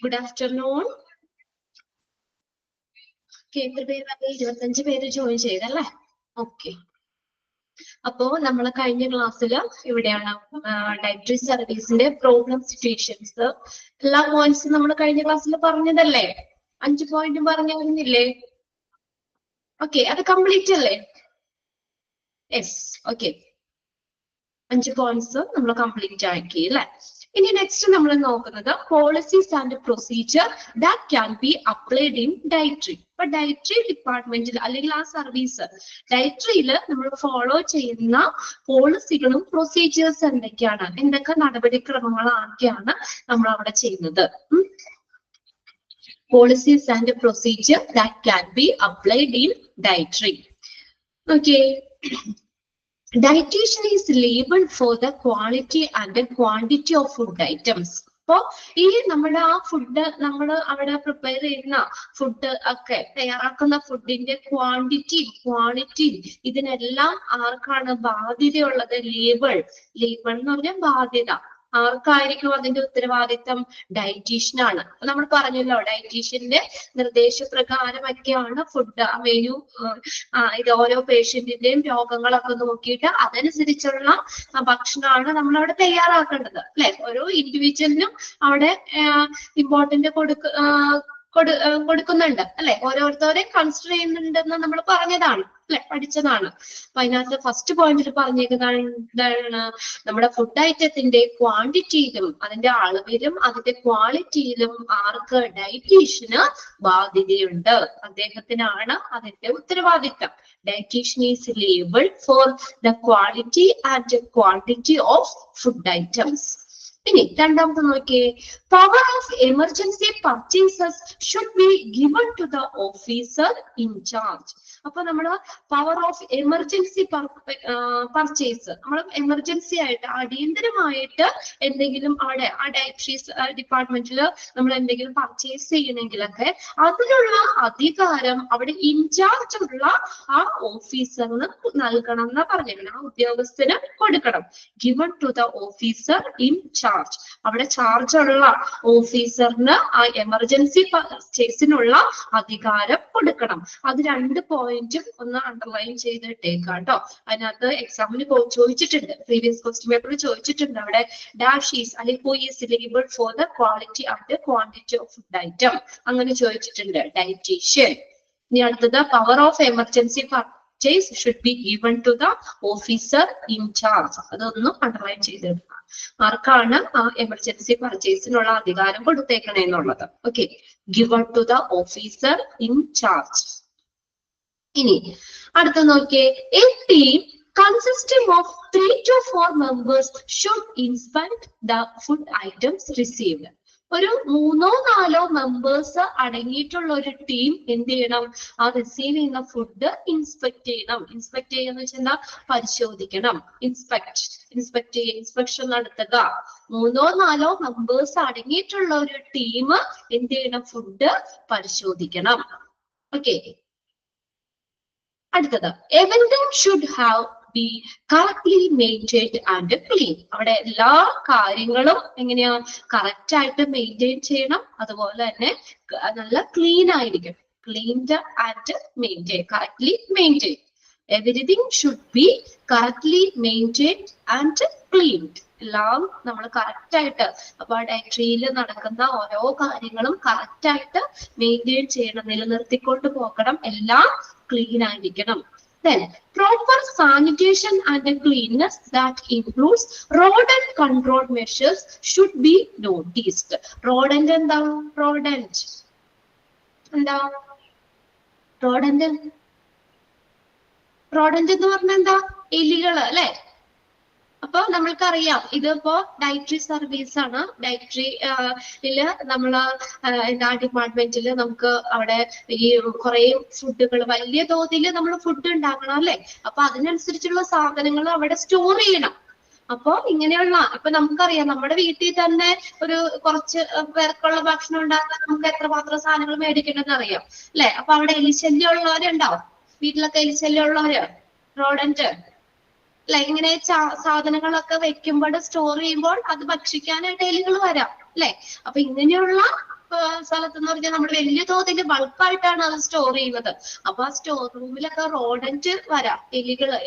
Good afternoon. എത്ര പേര് 25 പേര് ജോയിൻ ചെയ്തല്ലേ? ഓക്കെ. അപ്പോ നമ്മൾ കഴിഞ്ഞ ക്ലാസ്സിൽ ഇവിടെയാണ് ഡയറ്ററി സർവീസിന്റെ പ്രോബ്ലം സിറ്റുവേഷൻസ് എല്ലാ പോയിന്റ്സും നമ്മൾ കഴിഞ്ഞ ക്ലാസ്സിൽ പറഞ്ഞതല്ലേ? 5 പോയിന്റ് പറഞ്ഞിരുന്നില്ലേ? ഓക്കെ, അത് കംപ്ലീറ്റ് അല്ലേ? Yes, okay. 5 പോയിന്റ്സ് നമ്മൾ കംപ്ലീറ്റ് ആക്കി അല്ലേ? ഇനി നെക്സ്റ്റ് നമ്മൾ നോക്കുന്നത് policies and procedure that can be applied in dietary. ഇപ്പൊ ഡയറ്ററി ഡിപ്പാർട്ട്മെന്റിൽ അല്ലെങ്കിൽ ആ സർവീസ് ഡയറ്ററിയിൽ നമ്മൾ ഫോളോ ചെയ്യുന്ന പോളിസികളും പ്രൊസീജിയേഴ്സ് എന്തൊക്കെയാണ്, എന്തൊക്കെ നടപടിക്രമങ്ങളൊക്കെയാണ് നമ്മൾ അവിടെ ചെയ്യുന്നത്. Policies and procedure that can be applied in dietary. Okay. Dietitian is labeled for the quality and the quantity of food items. അപ്പോ ഈ നമ്മുടെ ആ ഫുഡ് നമ്മൾ അവിടെ പ്രിപ്പയർ ചെയ്യുന്ന ഫുഡ് ഒക്കെ തയ്യാറാക്കുന്ന ഫുഡിന്റെ ക്വാണ്ടിറ്റി ഇതിനെല്ലാം ആർക്കാണ് ബാധ്യതയുള്ളത്? ലേബിൾ എന്ന് പറഞ്ഞാൽ ബാധ്യത. ആർക്കായിരിക്കും അതിന്റെ ഉത്തരവാദിത്തം? ഡയറ്റീഷ്യനാണ്. നമ്മൾ പറഞ്ഞല്ലോ ഡയറ്റീഷ്യന്റെ നിർദ്ദേശപ്രകാരമൊക്കെയാണ് ഫുഡ് മെനു, ഇത് ഓരോ പേഷ്യന്റിന്റെയും രോഗങ്ങളൊക്കെ നോക്കിയിട്ട് അതനുസരിച്ചുള്ള ഭക്ഷണമാണ് നമ്മൾ അവിടെ തയ്യാറാക്കേണ്ടത് അല്ലെ? ഓരോ ഇൻഡിവിജ്വലിനും അവിടെ ഇമ്പോർട്ടന്റ് കൊടുക്കുന്നുണ്ട് അല്ലെ? ഓരോരുത്തരെയും കൺസിഡർ ചെയ്യുന്നുണ്ടെന്ന് നമ്മൾ പറഞ്ഞതാണ് അല്ലെ, പഠിച്ചതാണ്. അപ്പൊ അതിനകത്ത് ഫസ്റ്റ് പോയിന്റിൽ പറഞ്ഞേക്കുന്നതാണ് നമ്മുടെ ഫുഡ് ഐറ്റത്തിന്റെ ക്വാണ്ടിറ്റിയിലും അതിന്റെ അളവിലും അതിന്റെ ക്വാളിറ്റിയിലും ആർക്ക്? ഡയറ്റീഷ്യന് ബാധ്യതയുണ്ട്. അദ്ദേഹത്തിനാണ് അതിന്റെ ഉത്തരവാദിത്തം. Dietitian is labeled for the quality and quantity of food items. ഇനി രണ്ടാമത്തെ നോക്കിയേ, power of emergency purchases should be given to the officer in charge. അപ്പൊ നമ്മള് പവർ ഓഫ് എമർജൻസി പർച്ചേസ്, നമ്മൾ എമർജൻസി ആയിട്ട് അടിയന്തരമായിട്ട് എന്തെങ്കിലും അവിടെ ആ ഡയറ്ററി ഡിപ്പാർട്ട്മെന്റിൽ നമ്മൾ എന്തെങ്കിലും പർച്ചേസ് ചെയ്യണമെങ്കിലൊക്കെ അതിനുള്ള അധികാരം അവിടെ ഇൻചാർജ് ഉള്ള ആ ഓഫീസറിന് നൽകണം എന്നാ പറഞ്ഞേക്കണം. ആ ഉദ്യോഗസ്ഥന് കൊടുക്കണം. Given to the officer in charge. അവിടെ ചാർജ് ഉള്ള ഓഫീസറിന് ആ എമർജൻസി പർച്ചേസിനുള്ള അധികാരം കൊടുക്കണം. അത് 2 പോയിന്റും ഒന്ന് അണ്ടർലൈൻ ചെയ്തിട്ടേക്കാം കേട്ടോ. അതിനകത്ത് എക്സാമിന് ചോദിച്ചിട്ടുണ്ട്, പ്രീവിയസ് ക്വസ്റ്റ്യൻ പേപ്പറിൽ ചോദിച്ചിട്ടുണ്ട്. അവിടെ ഡാഷ് ഈസ് അല്ലെങ്കിൽ who is labelled for the quality and quantity of food item അങ്ങനെ ചോദിച്ചിട്ടുണ്ട്. ഡയറ്റീഷ്യൻ. ഇനി അടുത്തത് power of emergency purchase should be given to the officer in charge. അതൊന്നും അണ്ടർലൈൻ ചെയ്തെടുക്കുക. ആർക്കാണ് ആ എമർജൻസി പർച്ചേസിനുള്ള അധികാരം കൊടുത്തേക്കണെന്നുള്ളത്. Okay, given to the officer in charge. ഇനി അടുത്ത നോക്കിയേ, a team consisting of 3 to 4 members should inspect the food items received. ഒരു 3-4 മെമ്പേഴ്സ് അടങ്ങിയിട്ടുള്ള ഒരു ടീം എന്ത് ചെയ്യണം? ആ റിസീവ് ചെയ്യുന്ന ഫുഡ് ഇൻസ്പെക്ട് ചെയ്യണം. ഇൻസ്പെക്ട് ചെയ്യുന്ന വെച്ചാൽ പരിശോധിക്കണം. ഇൻസ്പെക്ഷൻ നടത്തുക. 3-4 മെമ്പേഴ്സ് അടങ്ങിയിട്ടുള്ള ഒരു ടീം എന്ത് ചെയ്യണം? ഫുഡ് പരിശോധിക്കണം. ഓക്കെ. അടുത്തത്, everything should have be correctly maintained and clean. അവിടെ എല്ലാ കാര്യങ്ങളും എങ്ങനെയാ? കറക്റ്റ് ആയിട്ട് മെയിൻറ്റെയിൻ ചെയ്യണം. അതുപോലെ തന്നെ നല്ല ക്ലീൻ ആയിരിക്കും. Cleaned and maintain, correctly maintain. Everything should be correctly maintain and cleaned. എല്ലാം നമ്മൾ കറക്റ്റ് ആയിട്ട്, അപ്പൊ ആ ഡയറ്ററിയിൽ നടക്കുന്ന ഓരോ കാര്യങ്ങളും കറക്റ്റ് ആയിട്ട് മെയിൻറ്റെയിൻ ചെയ്യണം, നിലനിർത്തിക്കൊണ്ട് പോകണം. എല്ലാം ക്ലീൻ ആയിരിക്കണം. Then proper sanitation and cleanliness that includes rodent control measures should be noticed. Rodent എന്താ? rodent എന്താ? rodent എന്ന് പറഞ്ഞാൽ എന്താ? എലികള് അല്ലെ? അപ്പൊ നമ്മൾക്കറിയാം ഇതിപ്പോ ഡയറ്ററി സർവീസ് ആണ്. ഡയറ്ററിയില് നമ്മള് എന്താ ഡിപ്പാർട്ട്മെന്റില് നമുക്ക് അവിടെ ഈ കുറെ ഫുഡുകൾ വലിയ തോതിൽ നമ്മൾ ഫുഡ് ഉണ്ടാക്കണം അല്ലെ? അപ്പൊ അതിനനുസരിച്ചുള്ള സാധനങ്ങൾ അവിടെ സ്റ്റോർ ചെയ്യണം. അപ്പൊ ഇങ്ങനെയുള്ള ഇപ്പൊ നമുക്കറിയാം നമ്മുടെ വീട്ടിൽ തന്നെ ഒരു കുറച്ച് പേർക്കുള്ള ഭക്ഷണം ഉണ്ടാക്കാൻ നമുക്ക് എത്രമാത്രം സാധനങ്ങൾ മേടിക്കണമെന്ന് അറിയാം അല്ലെ? അപ്പൊ അവിടെ എലിശല്യം ഉള്ളവരുണ്ടാവും. വീട്ടിലൊക്കെ എലിശല്യം ഉള്ളവര്, റോഡന്റ് അല്ലെ? ഇങ്ങനെ സാധനങ്ങളൊക്കെ വെക്കുമ്പോൾ സ്റ്റോർ ചെയ്യുമ്പോൾ അത് ഭക്ഷിക്കാനായിട്ട് എലികൾ വരാം അല്ലെ? അപ്പൊ ഇങ്ങനെയുള്ള സ്ഥലത്ത് എന്ന് പറഞ്ഞാൽ നമ്മൾ വലിയ തോതിൽ ബൾക്കായിട്ടാണ് അത് സ്റ്റോർ ചെയ്യുന്നത്. അപ്പൊ ആ സ്റ്റോർ റൂമിലൊക്കെ റോഡന്റ് വരാം,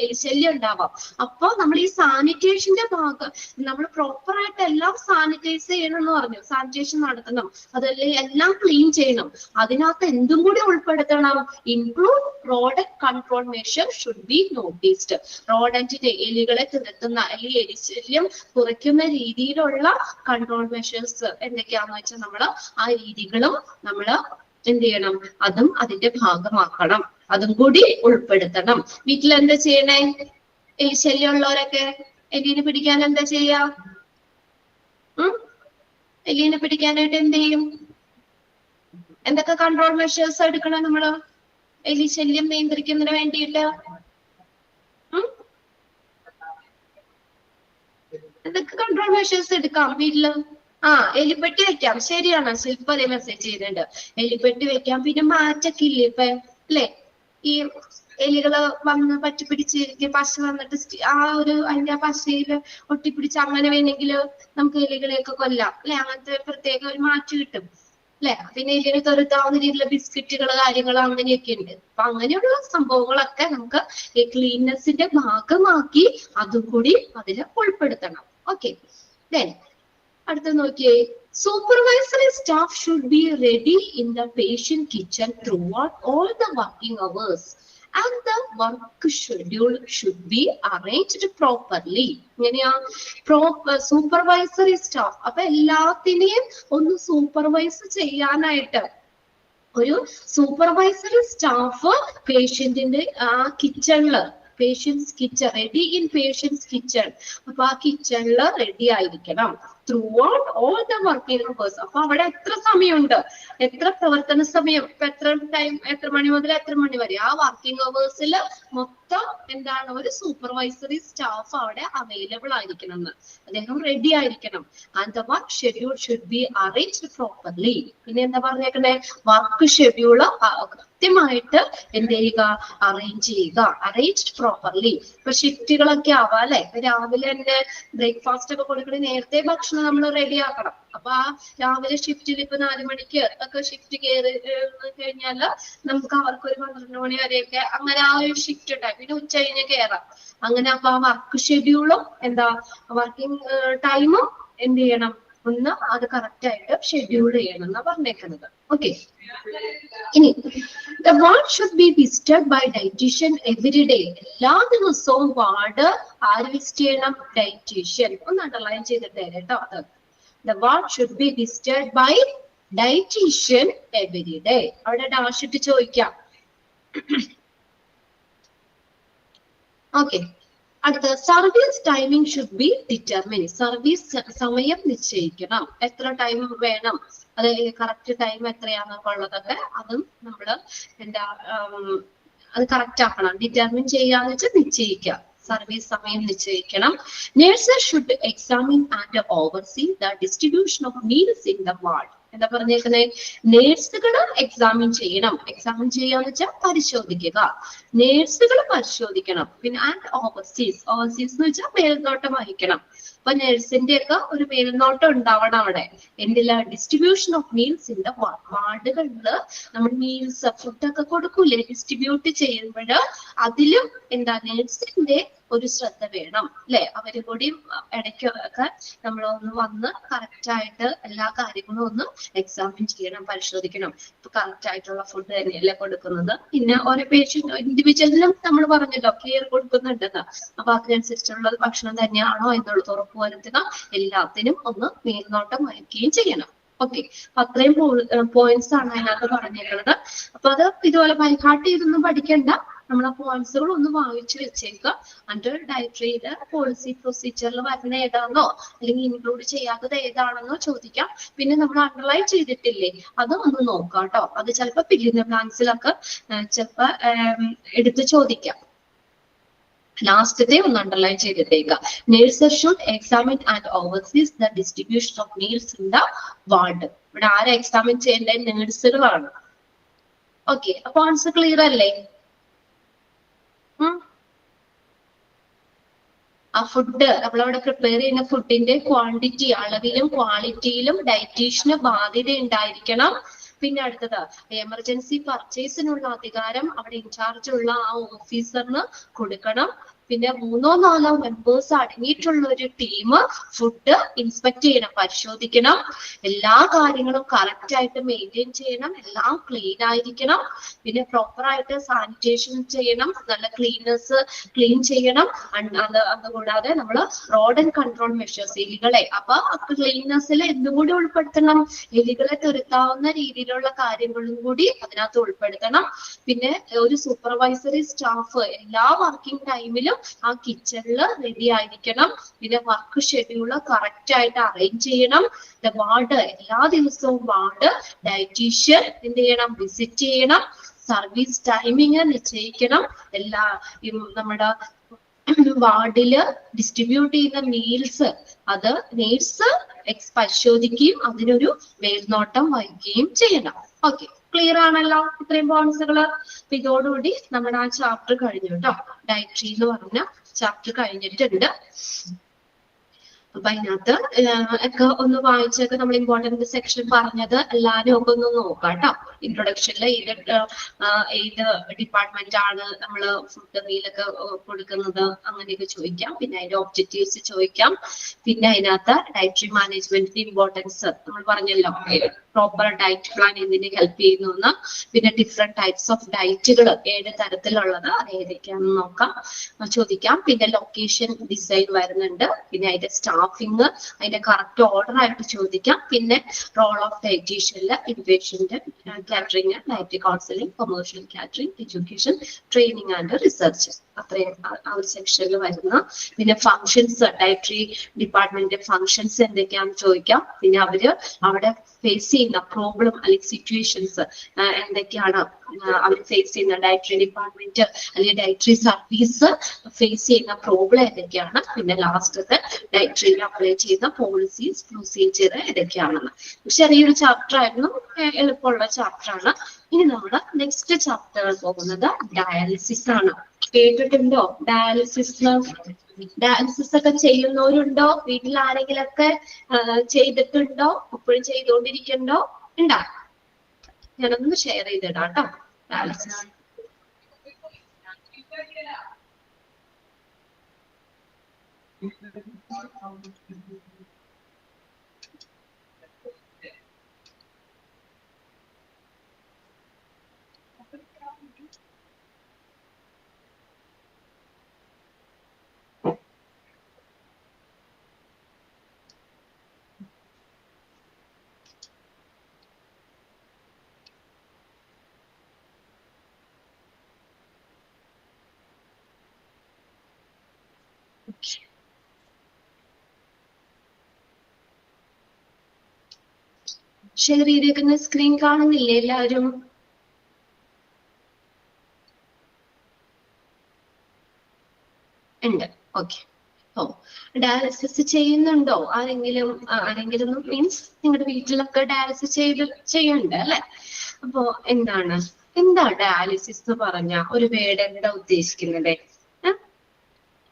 എലിശല്യം ഉണ്ടാവാം. അപ്പൊ നമ്മൾ ഈ സാനിറ്റേഷന്റെ ഭാഗം നമ്മൾ പ്രോപ്പർ ആയിട്ട് എല്ലാം സാനിറ്റൈസ് ചെയ്യണം എന്ന് പറഞ്ഞു. സാനിറ്റേഷൻ നടത്തണം, അതല്ലേ എല്ലാം ക്ലീൻ ചെയ്യണം. അതിനകത്ത് എന്തും കൂടി ഉൾപ്പെടുത്തണം, include rodent control measure should be noticed. റോഡന്റിന്റെ എലികളെ തുരത്തുന്ന അല്ലെങ്കിൽ എലിശല്യം കുറയ്ക്കുന്ന രീതിയിലുള്ള കൺട്രോൾ മെഷേഴ്സ് എന്തൊക്കെയാന്ന് വെച്ചാൽ നമ്മൾ ആ രീതികളും നമ്മൾ എന്ത് ചെയ്യണം, അതും അതിന്റെ ഭാഗമാക്കണം, അതും കൂടി ഉൾപ്പെടുത്തണം. വീട്ടിൽ എന്താ ചെയ്യണേ, എലിശല്യം ഉള്ളവരൊക്കെ എലീനെ പിടിക്കാൻ എന്താ ചെയ്യാ? എലീനെ പിടിക്കാനായിട്ട് എന്ത് ചെയ്യും? എന്തൊക്കെ കൺട്രോൾ മെഷേഴ്സ് എടുക്കണം നമ്മള് എലിശല്യം നിയന്ത്രിക്കുന്നതിന് വേണ്ടിയിട്ട്? എന്തൊക്കെ കൺട്രോൾ മെഷേഴ്സ് എടുക്കാം വീട്ടില്? എലിപ്പെട്ടി വെക്കാം. ശരിയാണ്, ശില്പ അതേ മെസ്സേജ് ചെയ്തിട്ടുണ്ട്. എലിപ്പെട്ടി വെക്കാം. പിന്നെ മാറ്റൊക്കെ ഇല്ലേ ഇപ്പൊ അല്ലെ, ഈ എലികള് വന്ന് പറ്റിപ്പിടിച്ച് പശ വന്നിട്ട് അതിന്റെ പശയില് ഒട്ടിപ്പിടിച്ച് അങ്ങനെ വേണമെങ്കിൽ നമുക്ക് എലികളെയൊക്കെ കൊല്ലാം അല്ലെ. അങ്ങനത്തെ പ്രത്യേക ഒരു മാറ്റ് കിട്ടും അല്ലെ. പിന്നെ എലികളെ തുരത്താവുന്ന രീതിയിലുള്ള ബിസ്ക്കറ്റുകൾ കാര്യങ്ങൾ അങ്ങനെയൊക്കെ ഉണ്ട്. അപ്പൊ അങ്ങനെയുള്ള സംഭവങ്ങളൊക്കെ നമുക്ക് ഈ ക്ലീൻനെസിന്റെ ഭാഗമാക്കി അതും കൂടി അതിൽ ഉൾപ്പെടുത്തണം. ഓക്കെ, അടുത്ത നോക്കിയേ, supervisory staff should be ready in the patient kitchen throughout all the working hours and the work schedule should be arranged properly. ഇങ്ങനെയാ സൂപ്പർവൈസറി സ്റ്റാഫ്. അപ്പൊ എല്ലാത്തിനെയും ഒന്ന് സൂപ്പർവൈസ് ചെയ്യാനായിട്ട് ഒരു സൂപ്പർവൈസറി സ്റ്റാഫ് പേഷ്യന്റിന്റെ ആ കിച്ചണില്, patients kitchen, ready in patients kitchen. അപ്പൊ ആ കിച്ചണില് റെഡി ആയിരിക്കണം throughout all the working hours. അപ്പൊ അവിടെ എത്ര സമയമുണ്ട്, എത്ര പ്രവർത്തന സമയം, ഇപ്പൊ എത്ര ടൈം, എത്ര മണി മുതൽ എത്ര മണി വരെ, ആ വർക്കിംഗ് അവേഴ്സിൽ മൊത്തം എന്താണ് ഒരു സൂപ്പർവൈസറി സ്റ്റാഫ് അവിടെ അവൈലബിൾ ആയിരിക്കണം എന്ന്, അദ്ദേഹം റെഡി ആയിരിക്കണം. And the work schedule should be arranged properly. പിന്നെ എന്താ പറഞ്ഞേക്കണേ, വർക്ക് ഷെഡ്യൂള് കൃത്യമായിട്ട് എന്ത് ചെയ്യുക, അറേഞ്ച് ചെയ്യുക, അറേഞ്ച്ഡ് പ്രോപ്പർലി. ഇപ്പൊ ഷിഫ്റ്റുകളൊക്കെ ആവാം അല്ലെ. രാവിലെ തന്നെ ബ്രേക്ക്ഫാസ്റ്റ് ഒക്കെ കൊടുക്കണേ, നേരത്തെ ഭക്ഷണം നമ്മൾ റെഡി ആക്കണം. അപ്പൊ ആ രാവിലെ ഷിഫ്റ്റിൽ ഇപ്പൊ 4 മണിക്ക് ഒക്കെ ഷിഫ്റ്റ് കയറി കഴിഞ്ഞാല് നമുക്ക് അവർക്ക് ഒരു 12 മണി വരെയൊക്കെ അങ്ങനെ ആ ഒരു ഷിഫ്റ്റ് ഉണ്ടായി. പിന്നെ ഉച്ച കഴിഞ്ഞ് കയറാം അങ്ങനെ. അപ്പൊ ആ വർക്ക് ഷെഡ്യൂളും എന്താ വർക്കിംഗ് ടൈമും എന്ത് ചെയ്യണം, ഒന്ന് അത് കറക്റ്റ് ആയിട്ട് ഷെഡ്യൂൾ ചെയ്യണം എന്നാ പറഞ്ഞേക്കുന്നത്. ഓക്കെ, ഇനി the ward should be visited by dietitian every day. എല്ലാ ദിവസവും വാർഡ് ആര് വിസിറ്റ് ചെയ്യണം, ഡയറ്റീഷ്യൻ. ഒന്ന് അണ്ടർലൈൻ ചെയ്തിട്ടേ കേട്ടോ അത്. The ward should be visited by dietitian every day. അവിടെ ഡാഷ് ഇട്ട് ചോദിക്കാം. ഓക്കെ, അടുത്ത service timing should be determine. Service സമയം നിശ്ചയിക്കണം, എത്ര ടൈം വേണം, അത് കറക്റ്റ് ടൈം എത്രയാന്നൊക്കെ ഉള്ളതൊക്കെ അതും നമ്മള് എന്താ അത് കറക്റ്റ് ആക്കണം. ഡിറ്റർമിൻ ചെയ്യാന്ന് വെച്ചാൽ നിശ്ചയിക്കുക, സർവീസ് സമയം നിശ്ചയിക്കണം. Nurses should examine and oversee the distribution of meals in the ward. എന്താ പറഞ്ഞേക്കുന്നത്, നേഴ്സുകൾ എക്സാമിൻ ചെയ്യണം. എക്സാമിൻ ചെയ്യാന്ന് വെച്ചാൽ പരിശോധിക്കുക, നേഴ്സുകൾ പരിശോധിക്കണം. പിന്നെ ആൻഡ് ഓവർസീസ്, ഓവർസീസ് എന്ന് വെച്ചാൽ മേൽനോട്ടം വഹിക്കണം. അപ്പൊ നേഴ്സിന്റെ ഒക്കെ ഒരു മേൽനോട്ടം ഉണ്ടാവണം അവിടെ. എന്തില്ല, distribution of meals in the വാർഡുകളില് നമ്മൾ മീൽസ് ഫുഡൊക്കെ കൊടുക്കൂലേ, ഡിസ്ട്രിബ്യൂട്ട് ചെയ്യുമ്പോൾ അതിലും എന്താ നേഴ്സിന്റെ ഒരു ശ്രദ്ധ വേണം അല്ലെ. അവര് കൂടി ഇടയ്ക്കൊക്കെ നമ്മൾ ഒന്ന് വന്ന് കറക്റ്റ് ആയിട്ട് എല്ലാ കാര്യങ്ങളും ഒന്ന് എക്സാമിൻ ചെയ്യണം, പരിശോധിക്കണം. ഇപ്പൊ കറക്റ്റ് ആയിട്ടുള്ള ഫുഡ് തന്നെയല്ലേ കൊടുക്കുന്നത്. പിന്നെ ഓരോ പേഷ്യന്റ് ഇൻഡിവിജ്വലിനും നമ്മൾ പറഞ്ഞല്ലോ കെയർ കൊടുക്കുന്നുണ്ടെന്ന്. അപ്പൊ അതിനനുസരിച്ചുള്ള ഭക്ഷണം തന്നെയാണോ എന്നുള്ളത് ഉറപ്പുവരുത്തുക. എല്ലാത്തിനും ഒന്ന് മേൽനോട്ടം വഹിക്കുകയും ചെയ്യണം. ഓക്കെ, അത്രയും പോയിന്റ്സ് ആണ് അതിനകത്ത് പറഞ്ഞേക്കുന്നത്. അപ്പൊ അത് ഇതുപോലെ ബൈഹാർട്ട് ചെയ്തൊന്നും പഠിക്കണ്ട, നമ്മൾ ആ പോയിന്റ്സുകൾ ഒന്ന് വായിച്ചു വെച്ചേക്കുക. അണ്ടർ ഡയറ്ററിയില് പോളിസി പ്രൊസീജിയറിൽ വരുന്ന ഏതാണെന്നോ അല്ലെങ്കിൽ ഇൻക്ലൂഡ് ചെയ്യാത്തത് ഏതാണെന്നോ ചോദിക്കാം. പിന്നെ നമ്മൾ അണ്ടർലൈൻ ചെയ്തിട്ടില്ലേ അത് ഒന്ന് നോക്കാം കേട്ടോ. അത് ചിലപ്പോ ഫില്ലിംഗ് ബ്ലാങ്ക്സിലൊക്കെ ചിലപ്പോ എടുത്ത് ചോദിക്കാം. ലാസ്റ്റത്തെ ഒന്ന് underline ചെയ്തിട്ടേക്കുക. Nurses should examine and oversee the distribution of meals in the ward. ഇവിടെ ആരെ എക്സാമിൻ ചെയ്യേണ്ട, നേഴ്സുകളാണ്. ഓക്കെ, അപ്പൊ ആൻസർ ക്ലിയർ അല്ലേ? ആ ഫുഡ് നമ്മളവിടെ പ്രിപ്പയർ ചെയ്യുന്ന ഫുഡിന്റെ ക്വാണ്ടിറ്റി, അളവിലും ക്വാളിറ്റിയിലും ഡയറ്റീഷ്യന് ബാധ്യത ഉണ്ടായിരിക്കണം. പിന്നെ അടുത്തത് എമർജൻസി പർച്ചേസിനുള്ള അധികാരം അവിടെ ഇൻചാർജ് ഉള്ള ആ ഓഫീസറിന് കൊടുക്കണം. പിന്നെ 3 or 4 മെമ്പേഴ്സ് അടങ്ങിയിട്ടുള്ള ഒരു ടീം ഫുഡ് ഇൻസ്പെക്ട് ചെയ്യണം, പരിശോധിക്കണം. എല്ലാ കാര്യങ്ങളും കറക്റ്റ് ആയിട്ട് മെയിൻറ്റെയിൻ ചെയ്യണം, എല്ലാം ക്ലീൻ ആയിരിക്കണം. പിന്നെ പ്രോപ്പർ ആയിട്ട് സാനിറ്റേഷൻ ചെയ്യണം, നല്ല ക്ലീൻ ചെയ്യണം. അതുകൂടാതെ നമ്മൾ റോഡ് ആൻഡ് കൺട്രോൾ മെഷേഴ്സ്, എലികളെ അപ്പൊ ക്ലീൻനെസ്സിൽ എന്തും കൂടി ഉൾപ്പെടുത്തണം, എലികളെ തുരത്താവുന്ന രീതിയിലുള്ള കാര്യങ്ങളും കൂടി അതിനകത്ത് ഉൾപ്പെടുത്തണം. പിന്നെ ഒരു സൂപ്പർവൈസറി സ്റ്റാഫ് എല്ലാ വർക്കിംഗ് ടൈമിലും ആ കിച്ചണിൽ റെഡി ആയിരിക്കണം. പിന്നെ വർക്ക് ഷെഡ്യൂള് കറക്റ്റ് ആയിട്ട് അറേഞ്ച് ചെയ്യണം. വാർഡ് എല്ലാ ദിവസവും വാർഡ് ഡയറ്റീഷ്യൻ എന്ത് ചെയ്യണം, വിസിറ്റ് ചെയ്യണം. സർവീസ് ടൈമിങ് നിശ്ചയിക്കണം. എല്ലാ നമ്മുടെ വാർഡില് ഡിസ്ട്രിബ്യൂട്ട് ചെയ്യുന്ന മീൽസ് അത് നേഴ്സ് പരിശോധിക്കുകയും അതിനൊരു മേൽനോട്ടം വഹിക്കുകയും ചെയ്യണം. ഓക്കെ, ക്ലിയർ ആണല്ലോ ഇത്രയും പോയിന്റ്സുകള്. അപ്പൊ ഇതോടുകൂടി നമ്മുടെ ആ ചാപ്റ്റർ കഴിഞ്ഞു കേട്ടോ. ഡയറ്ററി എന്ന് പറഞ്ഞ ചാപ്റ്റർ കഴിഞ്ഞിട്ടുണ്ട്. അപ്പൊ അതിനകത്ത് ഒക്കെ ഒന്ന് വായിച്ചൊക്കെ നമ്മൾ ഇമ്പോർട്ടന്റ് സെക്ഷൻ പറഞ്ഞത് എല്ലാവരും ഒക്കെ ഒന്ന് നോക്കാം കേട്ടോ. ഇൻട്രൊഡക്ഷനിൽ ഏത് ഡിപ്പാർട്ട്മെന്റ് ആണ് നമ്മള് ഫുഡ് മീലൊക്കെ കൊടുക്കുന്നത് അങ്ങനെയൊക്കെ ചോദിക്കാം. പിന്നെ അതിന്റെ ഒബ്ജക്റ്റീവ്സ് ചോദിക്കാം. പിന്നെ അതിനകത്ത് ഡയറ്ററി മാനേജ്മെന്റിന്റെ ഇമ്പോർട്ടൻസ് നമ്മൾ പറഞ്ഞല്ലോ, പ്രോപ്പർ ഡയറ്റ് പ്ലാൻ എന്തിനെ ഹെൽപ്പ് ചെയ്യുന്നു എന്ന്. പിന്നെ ഡിഫറെന്റ് ടൈപ്സ് ഓഫ് ഡയറ്റുകൾ 7 തരത്തിലുള്ളത് അത് ഏതൊക്കെയാണെന്ന് നോക്കാം, ചോദിക്കാം. പിന്നെ ലൊക്കേഷൻ ഡിസൈൻ വരുന്നുണ്ട്. പിന്നെ അതിന്റെ സ്റ്റാഫിങ് അതിന്റെ കറക്റ്റ് ഓർഡർ ആയിട്ട് ചോദിക്കാം. പിന്നെ റോൾ ഓഫ് ഡയറ്റീഷ്യനില് inpatient catering, dietary counselling, commercial catering, education, training and research, അത്രയും ആ ഒരു സെക്ഷനിൽ വരുന്ന. പിന്നെ ഫങ്ഷൻസ്, ഡയറ്ററി ഡിപ്പാർട്ട്മെന്റിന്റെ ഫങ്ഷൻസ് എന്തൊക്കെയാണെന്ന് ചോദിക്കാം. പിന്നെ അവര് അവിടെ ഫേസ് ചെയ്യുന്ന പ്രോബ്ലം അല്ലെങ്കിൽ സിറ്റുവേഷൻസ് എന്തൊക്കെയാണ് അവർ ഫേസ് ചെയ്യുന്ന, ഡയറ്ററി ഡിപ്പാർട്ട്മെന്റ് അല്ലെങ്കിൽ ഡയറ്ററി സർവീസ് ഫേസ് ചെയ്യുന്ന പ്രോബ്ലം എന്തൊക്കെയാണ്. പിന്നെ ലാസ്റ്റത്തെ ഡയറ്ററിയിൽ അപ്ലൈ ചെയ്യുന്ന പോളിസീസ്, പ്രൊസീജിയർ ഏതൊക്കെയാണെന്ന്. ചെറിയൊരു ചാപ്റ്റർ ആയിരുന്നു, എളുപ്പമുള്ള ചാപ്റ്റർ ആണ്. ഇനി നമ്മൾ നെക്സ്റ്റ് ചാപ്റ്റർ പോകുന്നത് ഡയാലിസിസ് ആണ്. കേട്ടിട്ടുണ്ടോ ഡയാലിസിസ്? ഡയാലിസിസ് ഒക്കെ ചെയ്യുന്നവരുണ്ടോ? വീട്ടിൽ ആരെങ്കിലും ഒക്കെ ചെയ്തിട്ടുണ്ടോ? ഇപ്പോഴും ചെയ്തുകൊണ്ടിരിക്കണ്ടോ? ഉണ്ടോ? ഞാനൊന്ന് ഷെയർ ചെയ്തിടാം കേട്ടോ. ഡയാലിസിസ് ഷെയർ ചെയ്തേക്കുന്ന സ്ക്രീൻ കാണുന്നില്ലേ എല്ലാവരും? ഉണ്ട്. ഓക്കെ. ഓ, ഡയാലിസിസ് ചെയ്യുന്നുണ്ടോ ആരെങ്കിലും? ആരെങ്കിലും മീൻസ് നിങ്ങളുടെ വീട്ടിലൊക്കെ ഡയാലിസിസ് ചെയ്യണ്ട അല്ലെ? അപ്പോ എന്താ ഡയാലിസിസ് എന്ന് പറഞ്ഞ ഒരു വേർഡ് എന്താ ഉദ്ദേശിക്കുന്നത്?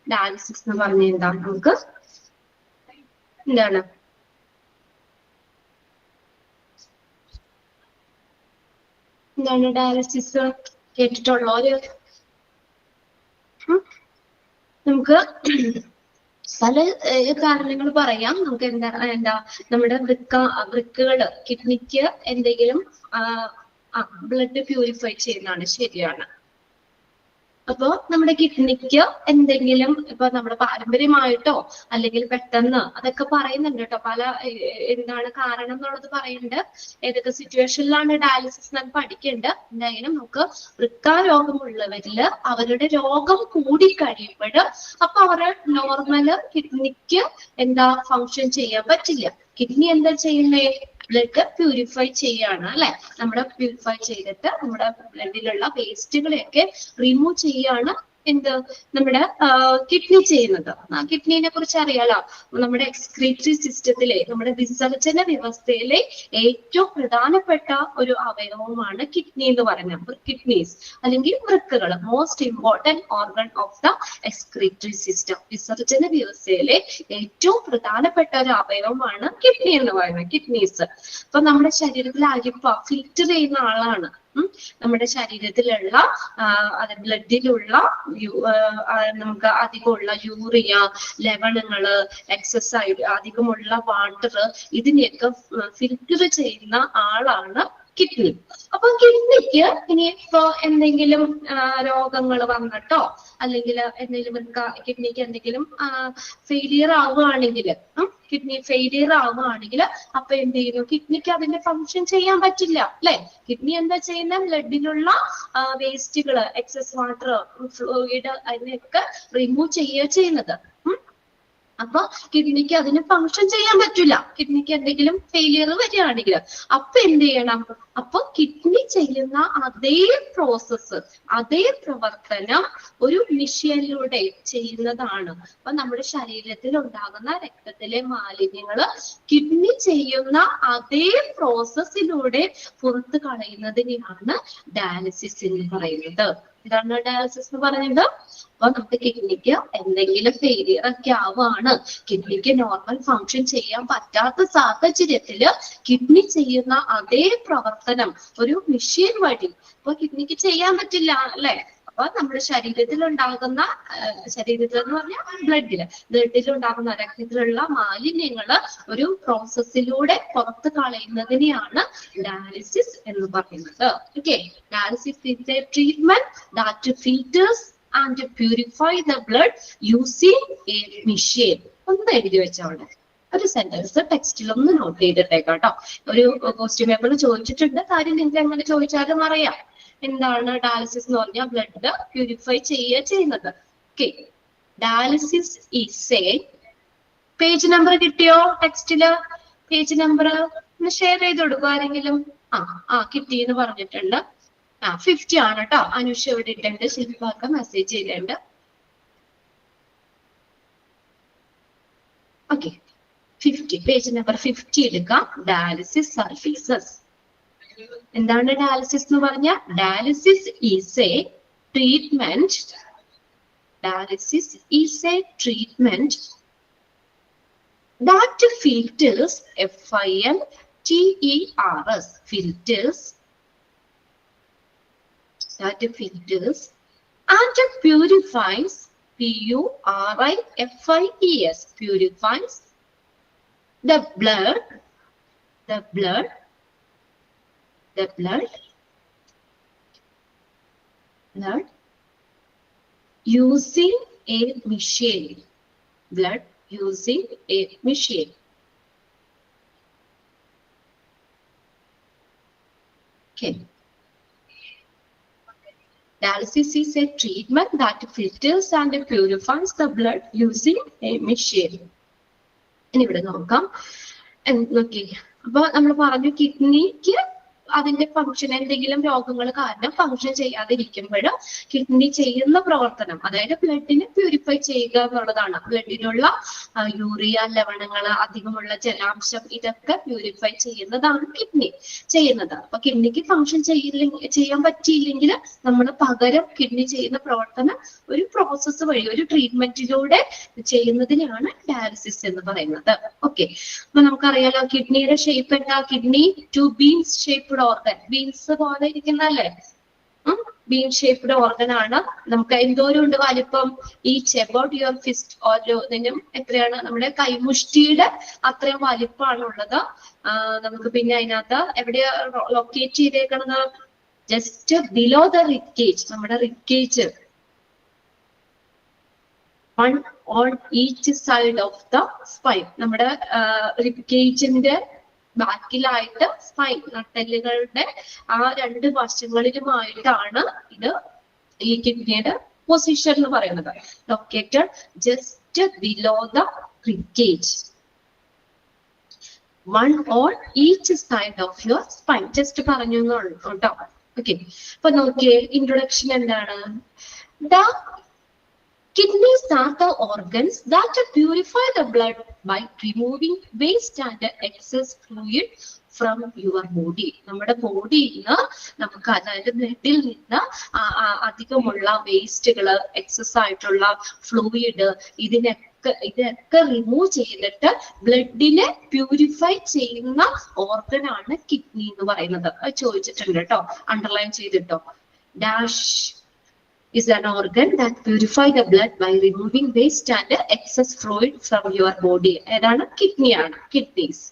ഡയാലിസിസ് എന്ന് പറഞ്ഞ എന്താ? നമുക്ക് എന്താണ് ഡയാലിസിസ് കേട്ടിട്ടുള്ളവര്? നമുക്ക് പല കാരണങ്ങൾ പറയാം. നമുക്ക് എന്താ നമ്മുടെ വൃക്കകള്, കിഡ്നിക്ക് എന്തെങ്കിലും ബ്ലഡ് പ്യൂരിഫൈ ചെയ്യുന്നതാണ്, ശരിയാണ്. അപ്പൊ നമ്മുടെ കിഡ്നിക്ക് എന്തെങ്കിലും ഇപ്പൊ നമ്മുടെ പാരമ്പര്യമായിട്ടോ അല്ലെങ്കിൽ പെട്ടെന്ന് അതൊക്കെ പറയുന്നുണ്ട് കേട്ടോ. പല എന്താണ് കാരണം എന്നുള്ളത് പറയുന്നുണ്ട്. ഏതൊക്കെ സിറ്റുവേഷനിലാണ് ഡയാലിസിസ് നമുക്ക് പഠിക്കേണ്ടത്. എന്തായാലും നമുക്ക് വൃക്കാരോഗമുള്ളവരില് അവരുടെ രോഗം കൂടിക്കഴിയുമ്പോൾ അപ്പൊ അവരുടെ നോർമല് കിഡ്നിക്ക് ഫങ്ഷൻ ചെയ്യാൻ പറ്റില്ല. കിഡ്നി എന്താ ചെയ്യുന്നേ? ബ്ലഡ് പ്യൂരിഫൈ ചെയ്യാണ് അല്ലെ? നമ്മുടെ പ്യൂരിഫൈ ചെയ്തിട്ട് നമ്മുടെ ബ്ലഡിലുള്ള വേസ്റ്റുകളെയൊക്കെ റിമൂവ് ചെയ്യാണ് എന്ത് നമ്മുടെ കിഡ്നി ചെയ്യുന്നത്. കിഡ്നിനെ കുറിച്ച് അറിയാലോ. നമ്മുടെ എക്സ്ക്രീറ്ററി സിസ്റ്റത്തിലെ നമ്മുടെ വിസർജന വ്യവസ്ഥയിലെ ഏറ്റവും പ്രധാനപ്പെട്ട ഒരു അവയവമാണ് കിഡ്നി എന്ന് പറയുന്നത്. കിഡ്നീസ് അല്ലെങ്കിൽ വൃക്കകൾ, most important organ of the excretory system. വിസർജന വ്യവസ്ഥയിലെ ഏറ്റവും പ്രധാനപ്പെട്ട ഒരു അവയവമാണ് കിഡ്നി എന്ന് പറയുന്നത്, കിഡ്നീസ്. അപ്പൊ നമ്മുടെ ശരീരത്തിൽ അരിപ്പ ഫിൽറ്റർ ചെയ്യുന്ന ആളാണ്. നമ്മുടെ ശരീരത്തിലുള്ള ബ്ലഡിലുള്ള നമുക്ക് അധികമുള്ള യൂറിയ, ലവണങ്ങള്, എക്സസൈഡ്, അധികമുള്ള വാട്ടർ, ഇതിനെയൊക്കെ ഫിൽറ്റർ ചെയ്യുന്ന ആളാണ് കിഡ്നി. അപ്പൊ കിഡ്നിക്ക് ഇനിയിപ്പോ എന്തെങ്കിലും രോഗങ്ങൾ വന്നിട്ടോ അല്ലെങ്കിൽ എന്തെങ്കിലും കിഡ്നിക്ക് എന്തെങ്കിലും ഫെയിലിയർ ആവുകയാണെങ്കിൽ, കിഡ്നി ഫെയിലിയർ ആവുകയാണെങ്കിൽ അപ്പൊ എന്ത് ചെയ്യുന്നു? കിഡ്നിക്ക് അതിന്റെ ഫങ്ഷൻ ചെയ്യാൻ പറ്റില്ല അല്ലെ. കിഡ്നി എന്താ ചെയ്യുന്ന? ബ്ലഡിലുള്ള വേസ്റ്റുകള്, എക്സസ് വാട്ടർ, ഫ്ലൂയിഡ്, അതിനെയൊക്കെ റിമൂവ് ചെയ്യുന്നത്. അപ്പൊ കിഡ്നിക്ക് അതിന് ഫങ്ഷൻ ചെയ്യാൻ പറ്റില്ല. കിഡ്നിക്ക് എന്തെങ്കിലും ഫെയിലിയർ വരികയാണെങ്കിൽ അപ്പൊ എന്ത് ചെയ്യണം? അപ്പൊ കിഡ്നി ചെയ്യുന്ന അതേ പ്രോസസ്സ്, അതേ പ്രവർത്തനം ഒരു മെഷീനിലൂടെ ചെയ്യുന്നതാണ്. അപ്പൊ നമ്മുടെ ശരീരത്തിൽ ഉണ്ടാകുന്ന രക്തത്തിലെ മാലിന്യങ്ങള് കിഡ്നി ചെയ്യുന്ന അതേ പ്രോസസ്സിലൂടെ പുറത്തു കളയുന്നതിനെയാണ് ഡയാലിസിസ് എന്ന് പറയുന്നത്. എന്താണ് ഡയാലിസിസ് എന്ന് പറയുന്നത്? അപ്പൊ നമുക്ക് കിഡ്നിക്ക് എന്തെങ്കിലും ഫെയിലിയർ ഒക്കെ ആവുകയാണ്, കിഡ്നിക്ക് നോർമൽ ഫങ്ഷൻ ചെയ്യാൻ പറ്റാത്ത സാഹചര്യത്തില് കിഡ്നി ചെയ്യുന്ന അതേ പ്രവർത്തനം ഒരു മെഷീൻ വഴി ഇപ്പൊ കിഡ്നിക്ക് ചെയ്യാൻ പറ്റില്ല അല്ലെ. അപ്പൊ നമ്മുടെ ശരീരത്തിൽ ഉണ്ടാകുന്ന, ശരീരത്തിൽ എന്ന് പറഞ്ഞാൽ ബ്ലഡിലുണ്ടാകുന്ന രക്തത്തിലുള്ള മാലിന്യങ്ങള് ഒരു പ്രോസസ്സിലൂടെ പുറത്ത് കളയുന്നതിനെയാണ് ഡയാലിസിസ് എന്ന് പറയുന്നത്. Okay, dialysis is a treatment that filters and purify the blood using a machine. ഒന്ന് എഴുതി വെച്ചോടെ ഒരു സെന്റൻസ് ടെക്സ്റ്റിൽ ഒന്ന് നോട്ട് ചെയ്തിട്ടേക്കാട്ടോ. ഒരു ക്വസ്റ്റ്യൻ പേപ്പറിൽ ചോദിച്ചിട്ടുണ്ട്, കാര്യം നിങ്ങൾക്ക് എങ്ങനെ ചോദിച്ചാലും അറിയാം. എന്താണ് ഡയാലിസിസ് എന്ന് പറഞ്ഞാൽ? ബ്ലഡ് പ്യൂരിഫൈ ചെയ്യുന്നത്. Okay, dialysis is A, page number കിട്ടിയോ? ടെക്സ്റ്റില് പേജ് നമ്പർ ഒന്ന് ഷെയർ ചെയ്ത് കൊടുക്കുക ആരെങ്കിലും. കിട്ടി എന്ന് പറഞ്ഞിട്ടുണ്ട്. 50 ആണ് കേട്ടോ. അനുഷ ഇവിടെ ഇട്ടുണ്ട്, ശില്പാക്ക മെസ്സേജ് ചെയ്തിട്ടുണ്ട്. ഓക്കെ, 50, പേജ് നമ്പർ 50 എടുക്കാം. Dialysis services. എന്താണ് ഡയാലിസിസ് എന്ന് പറഞ്ഞാൽ? Dialysis is A treatment. Dialysis is A treatment that filters, FILTERS, filters, that filters and purifies, PURIFIES, purifies the blood using a machine. Blood using a machine. Okay. Dialysis is a treatment that filters and purifies the blood using a machine. ഇനി ഇവിടെ നോക്കാം. Okay, അപ്പൊ നമ്മൾ പറഞ്ഞു കിഡ്നിക്ക് അതിന്റെ function, എന്തെങ്കിലും രോഗങ്ങൾ കാരണം ഫങ്ഷൻ ചെയ്യാതിരിക്കുമ്പോൾ കിഡ്നി ചെയ്യുന്ന പ്രവർത്തനം, അതായത് ബ്ലഡിനെ പ്യൂരിഫൈ ചെയ്യുക എന്നുള്ളതാണ്. ബ്ലഡിലുള്ള യൂറിയ, ലവണങ്ങള്, അധികമുള്ള ജലാംശം, ഇതൊക്കെ പ്യൂരിഫൈ ചെയ്യുന്നതാണ് കിഡ്നി ചെയ്യുന്നത്. അപ്പൊ കിഡ്നിക്ക് ഫങ്ഷൻ ചെയ്യാൻ പറ്റിയില്ലെങ്കിൽ നമ്മൾ പകരം കിഡ്നി ചെയ്യുന്ന പ്രവർത്തനം ഒരു പ്രോസസ്സ് വഴി, ഒരു ട്രീറ്റ്മെന്റിലൂടെ ചെയ്യുന്നതിനാണ് ഡയാലിസിസ് എന്ന് പറയുന്നത്. ഓക്കെ, അപ്പൊ നമുക്കറിയാലോ കിഡ്നിയുടെ ഷേപ്പ് എന്താ? Kidney 2 beans shaped organ, beans പോലെ ഇരിക്കുന്നല്ലേ, ബീൻ ഷേപ്ഡ് ഓർഗൻ ആണ്. നമുക്ക് എന്തോരം ഉണ്ട് വലിപ്പം? ഈച്ച് അബൌട്ട് യുവർ ഫിസ്റ്റ്, ഓരോന്നിനും എത്രയാണ്? നമ്മുടെ കൈമുഷ്ടിയുടെ അത്രയും വലിപ്പമാണ് ഉള്ളത്. നമുക്ക് പിന്നെ അതിനകത്ത് എവിടെയാ ലൊക്കേറ്റ് ചെയ്തേക്കണത്? ജസ്റ്റ് ബിലോ ദ റിബ്കേജ്, നമ്മുടെ റിബ്കേജ്, one on each side of the spine. നമ്മുടെ റിബ്കേജിന്റെ ബാക്കിലായിട്ട് സ്പൈൻ, നട്ടെല്ലുകളുടെ ആ 2 വശങ്ങളിലുമായിട്ടാണ് ഇത് ഈ കിഡ്നിയുടെ പൊസിഷൻ എന്ന് പറയുന്നത്. Located just below the ribcage, one on each side of your spine. Just പറഞ്ഞു കേട്ടോ. ഓക്കെ, അപ്പൊ നോക്കിയേ, ഇൻട്രൊഡക്ഷൻ എന്താണ്? The Kidneys are the organs that purify the blood by removing waste and excess fluid from your body. നമ്മുടെ ബോഡിയിൽ നിന്ന് നമുക്ക് അതായത് ബ്ലഡിൽ നിന്ന് അധികമുള്ള വേസ്റ്റുകള്, എക്സസ് ആയിട്ടുള്ള ഫ്ലൂയിഡ്, ഇതൊക്കെ റിമൂവ് ചെയ്തിട്ട് ബ്ലഡിനെ പ്യൂരിഫൈ ചെയ്യുന്ന ഓർഗൻ ആണ് കിഡ്നി എന്ന് പറയുന്നത്. അത് ചോദിച്ചിട്ടുണ്ട് കേട്ടോ, അണ്ടർലൈൻ ചെയ്തിട്ടോ. Dash is an organ that purify the blood by removing waste and excess fluid from your body. ഏതാണ്? കിഡ്നി ആണ്, kidneys.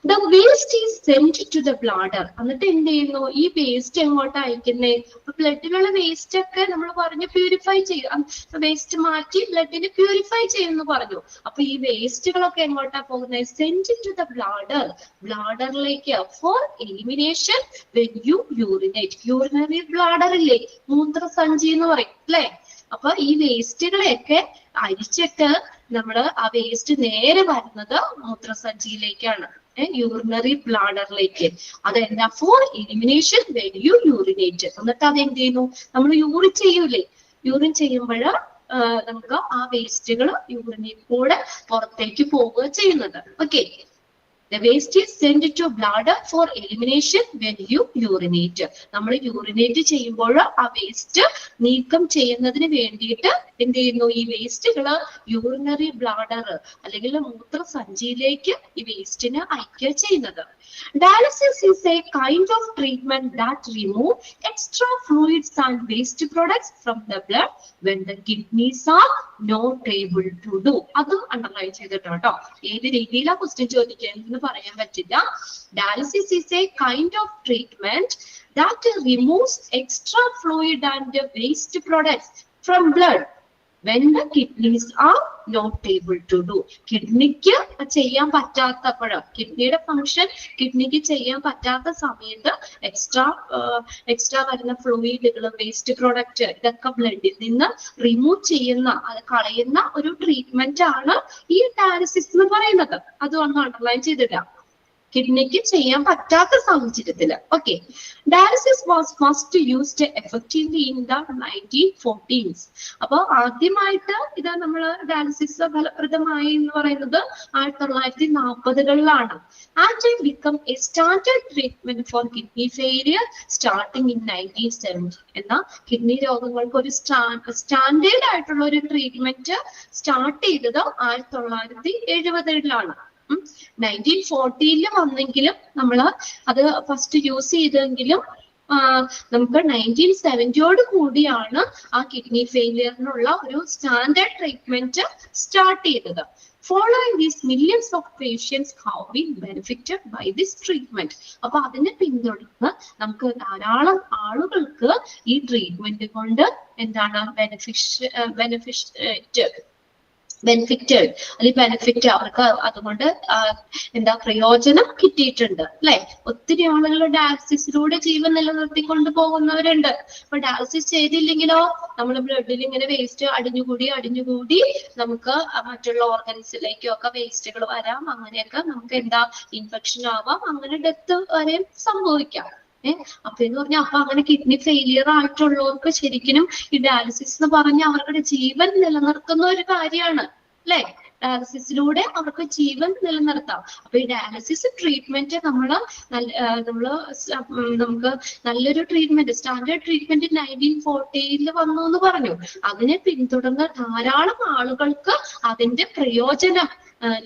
The waste is sent to the bladder. എന്നിട്ട് എന്ത് ചെയ്യുന്നു? ഈ വേസ്റ്റ് എങ്ങോട്ട് അയക്കുന്നേ? ബ്ലഡിലുള്ള വേസ്റ്റ് ഒക്കെ നമ്മൾ പറഞ്ഞു പ്യൂരിഫൈ ചെയ്യും, വേസ്റ്റ് മാറ്റി ബ്ലഡിനെ പ്യൂരിഫൈ ചെയ്യുന്നു പറഞ്ഞു. അപ്പൊ ഈ വേസ്റ്റുകളൊക്കെ എങ്ങോട്ടാ പോകുന്നത്? സെൻഡ് ടു ദ ബ്ലാഡർ, ബ്ലാഡറിലേക്ക് for elimination when you urinate. Urinary bladder ഇല്ലേ, മൂത്രസഞ്ചി എന്ന് പറയും അല്ലെ. അപ്പൊ ഈ വേസ്റ്റുകളെയൊക്കെ അരിച്ചിട്ട് നമ്മള് ആ വേസ്റ്റ് നേരെ വരുന്നത് മൂത്രസഞ്ചിയിലേക്കാണ്, യൂറിനറി ബ്ലാഡറിലേക്ക്. അതെന്താ? For elimination when you urinate. എന്നിട്ട് അതെന്ത് ചെയ്യുന്നു? നമ്മൾ യൂറിൻ ചെയ്യൂലേ, യൂറിൻ ചെയ്യുമ്പോൾ നമുക്ക് ആ വേസ്റ്റുകൾ യൂറിനിൽ കൂടെ പുറത്തേക്ക് പോവുക ചെയ്യുന്നത്. Okay, the waste is sent to bladder for elimination when you urinate. നമ്മൾ യൂറിനേറ്റ് ചെയ്യുമ്പോൾ ആ വേസ്റ്റ് നീക്കം ചെയ്യുന്നതിന് വേണ്ടിയിട്ട് എന്ത് ചെയ്യുന്നു? ഈ വേസ്റ്റുകള് യൂറിനറി ബ്ലാഡർ അല്ലെങ്കിൽ മൂത്രസഞ്ചിയിലേക്ക് ഈ വേസ്റ്റിനെ അയക്കുക ചെയ്യുന്നത്. Dialysis is a kind of treatment that remove extra fluids and waste products from the blood when the kidneys are not able to do. അത് അണ്ടർലൈൻ ചെയ്തിട്ടോ. ഏത് രീതിയിലാ ക്വസ്റ്റ്യൻ ചോദിക്കുന്നത് പറയാൻ പറ്റില്ല. Dialysis is a kind of treatment that removes extra fluid and waste products from blood when the kidneys are not able to do. കിഡ്നിക്ക് ചെയ്യാൻ പറ്റാത്തപ്പോഴ്, കിഡ്നിയുടെ function കിഡ്നിക്ക് ചെയ്യാൻ പറ്റാത്ത സമയത്ത് എക്സ്ട്രാ വരുന്ന ഫ്ലൂയിഡുകൾ, വേസ്റ്റ് പ്രൊഡക്റ്റ്, ഇതൊക്കെ ബ്ലഡിൽ നിന്ന് റിമൂവ് ചെയ്യുന്ന, അത് കളയുന്ന ഒരു ട്രീറ്റ്മെന്റ് ആണ് ഈ ഡയാലിസിസ് എന്ന് പറയുന്നത്. അതുകൊണ്ട് അണ്ടർലൈൻ ചെയ്തിടാം, കിഡ്നിക്ക് ചെയ്യാൻ പറ്റാത്ത സാഹചര്യത്തില്. Okay, dialysis was first used effectively in the 1940s. അപ്പൊ ആദ്യമായിട്ട് ഇത് നമ്മള് ഡയാലിസിസ് ഫലപ്രദമായി എന്ന് പറയുന്നത് 1940കളിലാണ്. And it become a standard treatment for kidney failure starting in 1970. എന്നാൽ കിഡ്നി രോഗങ്ങൾക്ക് ഒരു സ്റ്റാൻഡേർഡ് ആയിട്ടുള്ള ഒരു ട്രീറ്റ്മെന്റ് സ്റ്റാർട്ട് ചെയ്തത് 1970കളിലാണ്. 1940 വന്നെങ്കിലും നമ്മൾ അത് ഫസ്റ്റ് യൂസ് ചെയ്തെങ്കിലും നമുക്ക് 1970 കൂടിയാണ് ആ കിഡ്നി ഫെയിലിയറിനുള്ള ഒരു സ്റ്റാൻഡേർഡ് ട്രീറ്റ്മെന്റ് സ്റ്റാർട്ട് ചെയ്തത്. Following these, millions of patients have been benefited by this treatment. അപ്പൊ അതിനെ പിന്തുടർന്ന് നമുക്ക് ധാരാളം ആളുകൾക്ക് ഈ ട്രീറ്റ്മെന്റ് കൊണ്ട് എന്താണ് ബെനിഫിറ്റ് അവർക്ക് അതുകൊണ്ട് എന്താ പ്രയോജനം കിട്ടിയിട്ടുണ്ട് അല്ലെ. ഒത്തിരി ആളുകൾ ഡയാലിസിസിലൂടെ ജീവൻ നിലനിർത്തിക്കൊണ്ട് പോകുന്നവരുണ്ട്. അപ്പൊ ഡയാലിസിസ് ചെയ്തില്ലെങ്കിലോ നമ്മുടെ ബ്ലഡിൽ ഇങ്ങനെ വേസ്റ്റ് അടിഞ്ഞുകൂടി നമുക്ക് മറ്റുള്ള ഓർഗൻസിലേക്കും ഒക്കെ വേസ്റ്റുകൾ വരാം. അങ്ങനെയൊക്കെ നമുക്ക് എന്താ ഇൻഫെക്ഷൻ ആവാം, അങ്ങനെ ഡെത്ത് വരെയും സംഭവിക്കാം. അപ്പൊ എന്ന് പറഞ്ഞാൽ അപ്പൊ അങ്ങനെ കിഡ്നി ഫെയിലിയർ ആയിട്ടുള്ളവർക്ക് ശരിക്കും ഈ ഡയാലിസിസ് എന്ന് പറഞ്ഞ അവരുടെ ജീവൻ നിലനിർത്തുന്ന ഒരു കാര്യമാണ് അല്ലെ. ഡയാലിസിസിലൂടെ അവർക്ക് ജീവൻ നിലനിർത്താം. അപ്പൊ ഈ ഡയാലിസിസ് ട്രീറ്റ്മെന്റ് നമുക്ക് നല്ലൊരു ട്രീറ്റ്മെന്റ്, സ്റ്റാൻഡേർഡ് ട്രീറ്റ്മെന്റ് 1940 വന്നു എന്ന് പറഞ്ഞു. അതിനെ പിന്തുടർന്ന് ധാരാളം ആളുകൾക്ക് അതിന്റെ പ്രയോജനം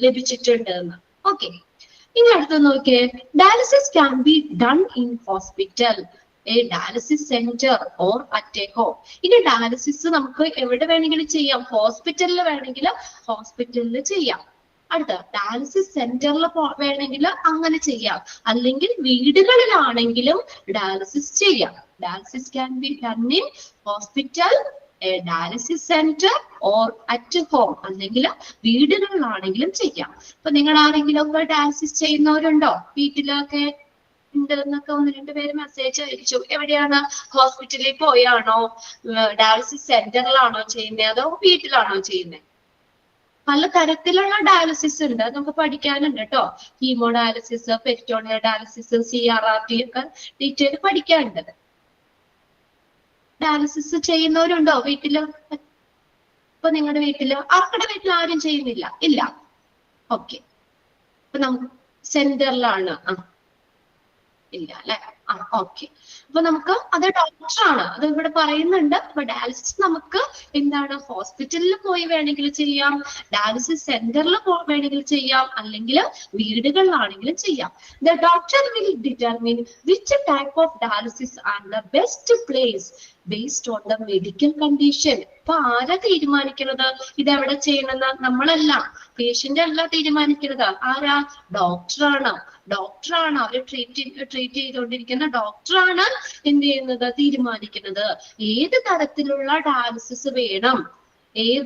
ലഭിച്ചിട്ടുണ്ട് എന്ന്. ഓക്കെ, ഇനി അടുത്ത് നോക്കിയേ, dialysis can be done in hospital, A dialysis centre or at A home. ഇനി ഡയാലിസിസ് നമുക്ക് എവിടെ വേണമെങ്കിലും ചെയ്യാം. ഹോസ്പിറ്റലിൽ വേണമെങ്കിൽ ഹോസ്പിറ്റലിൽ ചെയ്യാം. അടുത്ത ഡയാലിസിസ് സെന്ററിൽ വേണമെങ്കിൽ അങ്ങനെ ചെയ്യാം. അല്ലെങ്കിൽ വീടുകളിലാണെങ്കിലും ഡയാലിസിസ് ചെയ്യാം. Dialysis can be done in hospital, A dialysis centre or at home, അല്ലെങ്കിൽ വീടുകളിലാണെങ്കിലും ചെയ്യാം. അപ്പൊ നിങ്ങൾ ആരെങ്കിലും ഒക്കെ ഡയാലിസിസ് ചെയ്യുന്നവരുണ്ടോ? വീട്ടിലൊക്കെ ഉണ്ടെന്നൊക്കെ 1-2 പേര് മെസ്സേജ് അയച്ചു. എവിടെയാണ്? ഹോസ്പിറ്റലിൽ പോയാണോ, ഡയാലിസിസ് സെന്ററിലാണോ ചെയ്യുന്നത്, അതോ വീട്ടിലാണോ ചെയ്യുന്നത്? പല തരത്തിലുള്ള ഡയാലിസിസ് ഉണ്ട്, നമുക്ക് പഠിക്കാനുണ്ട് കേട്ടോ. Haemo dialysis, peritoneal dialysis, CRRT ഒക്കെ ഡീറ്റെയിൽ പഠിക്കാനുണ്ട്. ഡയാലിസിസ് ചെയ്യുന്നവരുണ്ടോ വീട്ടില്? ഇപ്പൊ നിങ്ങളുടെ വീട്ടില് ആർക്കടെ വീട്ടിൽ ആരും ചെയ്യുന്നില്ല, ഇല്ല. ഓക്കെ, ഇപ്പൊ നമുക്ക് സെന്ററിലാണ് ഇല്ല അല്ലെ? ഓക്കെ. അപ്പൊ നമുക്ക് അത് ഡോക്ടറാണ്, അത് ഇവിടെ പറയുന്നുണ്ട്. അപ്പൊ ഡയാലിസിസ് നമുക്ക് എന്താണ് ഹോസ്പിറ്റലിൽ പോയി വേണമെങ്കിൽ ചെയ്യാം, ഡയാലിസിസ് സെന്ററിൽ വേണമെങ്കിൽ ചെയ്യാം, അല്ലെങ്കിൽ വീടുകളിലാണെങ്കിലും ചെയ്യാം. The doctor will determine which type of dialysis and the best place based on the medical condition. അപ്പൊ ആരാ തീരുമാനിക്കുന്നത് ഇതെവിടെ ചെയ്യണമെന്ന്? നമ്മളല്ല, പേഷ്യന്റ് അല്ല തീരുമാനിക്കുന്നത്. ആരാ? ഡോക്ടറാണ്. ഡോക്ടറാണ്, അവര് ട്രീറ്റ് ചെയ്തുകൊണ്ടിരിക്കുന്ന ഡോക്ടറാണ് എന്ത് ചെയ്യുന്നത്? തീരുമാനിക്കുന്നത് ഏത് തരത്തിലുള്ള ഡയാലിസിസ് വേണം,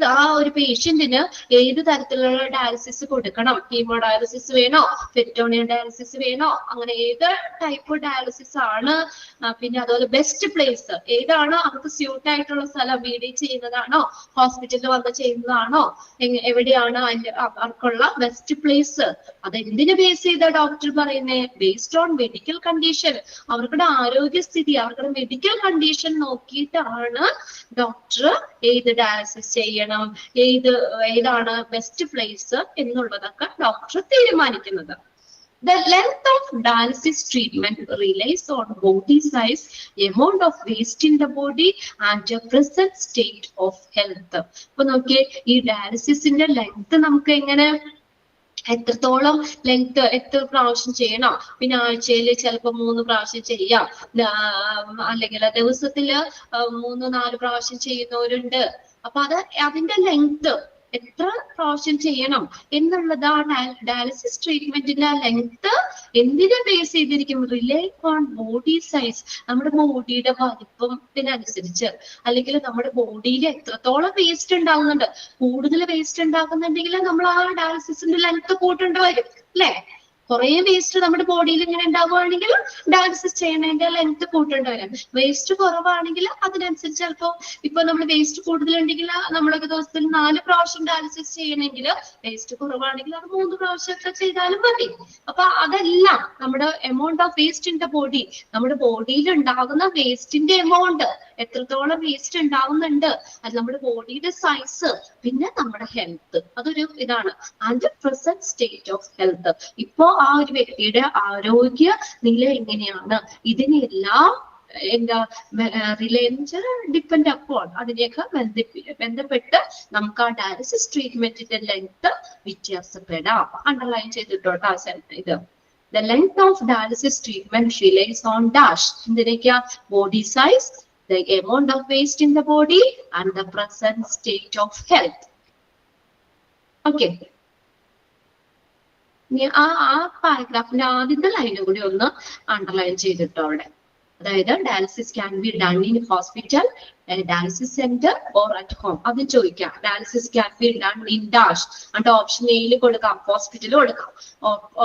ആ ഒരു പേഷ്യന്റിന് ഏത് തരത്തിലുള്ള ഡയാലിസിസ് കൊടുക്കണം. കീമോ ഡയാലിസിസ് വേണോ, പെരിറ്റോണിയൽ ഡയാലിസിസ് വേണോ, അങ്ങനെ ഏത് ടൈപ്പ് ഡയാലിസിസ് ആണ്. പിന്നെ അതുപോലെ ബെസ്റ്റ് പ്ലേസ് ഏതാണ്, അവർക്ക് സ്യൂട്ട് ആയിട്ടുള്ള സ്ഥലം, വീഡിൽ ചെയ്യുന്നതാണോ ഹോസ്പിറ്റലിൽ വന്ന് ചെയ്യുന്നതാണോ, എവിടെയാണ് അവർക്കുള്ള ബെസ്റ്റ് പ്ലേസ്. അത് എന്തിനു ബേസ് ചെയ്ത ഡോക്ടർ പറയുന്നേ? ബേസ്ഡ് ഓൺ മെഡിക്കൽ കണ്ടീഷൻ, അവരുടെ ആരോഗ്യസ്ഥിതി, അവരുടെ മെഡിക്കൽ കണ്ടീഷൻ നോക്കിയിട്ടാണ് ഡോക്ടർ ഏത് ഡയാലിസിസ് ചെയ്യണം, ഏതാണ് ബെസ്റ്റ് പ്ലേസ് എന്നുള്ളതൊക്കെ ഡോക്ടർ തീരുമാനിക്കുന്നത്. The length of dialysis treatment relies on body size, amount of waste in the body and the present state of health. അപ്പൊ നോക്കിയേ, ഈ ഡയാലിസിസിന്റെ ലെങ്ത് നമുക്ക് എങ്ങനെ, എത്രത്തോളം ലെങ്ത്, എത്ര പ്രാവശ്യം ചെയ്യണം, പിന്നെ ആഴ്ചയിൽ ചിലപ്പോ 3 പ്രാവശ്യം ചെയ്യാം, അല്ലെങ്കിൽ ദിവസത്തില് 3-4 പ്രാവശ്യം ചെയ്യുന്നവരുണ്ട്. അപ്പൊ അതിന്റെ ലെങ്ത് എത്ര പ്രാവശ്യം ചെയ്യണം എന്നുള്ളത്, ആ ഡയാലിസിസ് ട്രീറ്റ്മെന്റിന്റെ ലെങ്ത് എന്തിനെ ബേസ് ചെയ്തിരിക്കും? റിലേ ഓൺ ബോഡി സൈസ്, നമ്മുടെ ബോഡിയുടെ വലിപ്പത്തിനനുസരിച്ച്, അല്ലെങ്കിൽ നമ്മുടെ ബോഡിയിൽ എത്രത്തോളം വേസ്റ്റ് ഉണ്ടാകുന്നുണ്ട്. കൂടുതൽ വേസ്റ്റ് ഉണ്ടാകുന്നുണ്ടെങ്കിൽ നമ്മൾ ആ ഡയാലിസിസിന്റെ ലെങ്ത് കൂട്ടേണ്ടി വരും അല്ലെ? കുറെ വേസ്റ്റ് നമ്മുടെ ബോഡിയിൽ ഇങ്ങനെ ഉണ്ടാവുകയാണെങ്കിൽ ഡയാലിസിസ് ചെയ്യണതിന്റെ ലെങ്ത് കൂട്ടേണ്ടി വരും. വേസ്റ്റ് കുറവാണെങ്കിൽ അതിനനുസരിച്ച് ചിലപ്പോ ഇപ്പൊ നമ്മൾ വേസ്റ്റ് കൂടുതലുണ്ടെങ്കിൽ നമ്മളൊക്കെ ദിവസത്തിൽ 4 പ്രാവശ്യം ഡയാലിസിസ് ചെയ്യണമെങ്കിൽ, വേസ്റ്റ് കുറവാണെങ്കിൽ അത് 3 പ്രാവശ്യമൊക്കെ ചെയ്താലും മതി. അപ്പൊ അതെല്ലാം നമ്മുടെ amount of waste in the body, നമ്മുടെ ബോഡിയിൽ ഉണ്ടാകുന്ന വേസ്റ്റിന്റെ എമൗണ്ട്, എത്രത്തോളം വേസ്റ്റ് ഉണ്ടാവുന്നുണ്ട്, അത് നമ്മുടെ ബോഡിയുടെ സൈസ്, പിന്നെ നമ്മുടെ ഹെൽത്ത്, അതൊരു ഇതാണ്. And present state of health, ഇപ്പോ ആ ഒരു വ്യക്തിയുടെ ആരോഗ്യ നില എങ്ങനെയാണ്, ഇതിനെല്ലാം എന്താ റിലയൻസ് ഡിപ്പെൻഡ് അപ്പോൺ, അതിനെയൊക്കെ ബന്ധപ്പെട്ട് നമുക്ക് ആ ഡയാലിസിസ് ട്രീറ്റ്മെന്റിന്റെ ലെങ്ത് വ്യത്യാസപ്പെടാം. അണ്ടർലൈൻ ചെയ്തിട്ടോട്ടോ ഇത്. The length of dialysis treatment relies on dash, എന്തിനൊക്കെയാ? Body size, the amount of waste in the body and the present state of health. Okay. ആ പാരഗ്രാഫിന്റെ ആദ്യത്തെ ലൈനും കൂടി ഒന്ന് അണ്ടർലൈൻ ചെയ്തിട്ടോ അവിടെ. അതായത് dialysis can be done in hospital, dialysis centre or at home. അത് ചോദിക്കാം. Dialysis can be done in dash, എന്നിട്ട് ഓപ്ഷൻ എയിൽ കൊടുക്കാം ഹോസ്പിറ്റൽ കൊടുക്കാം,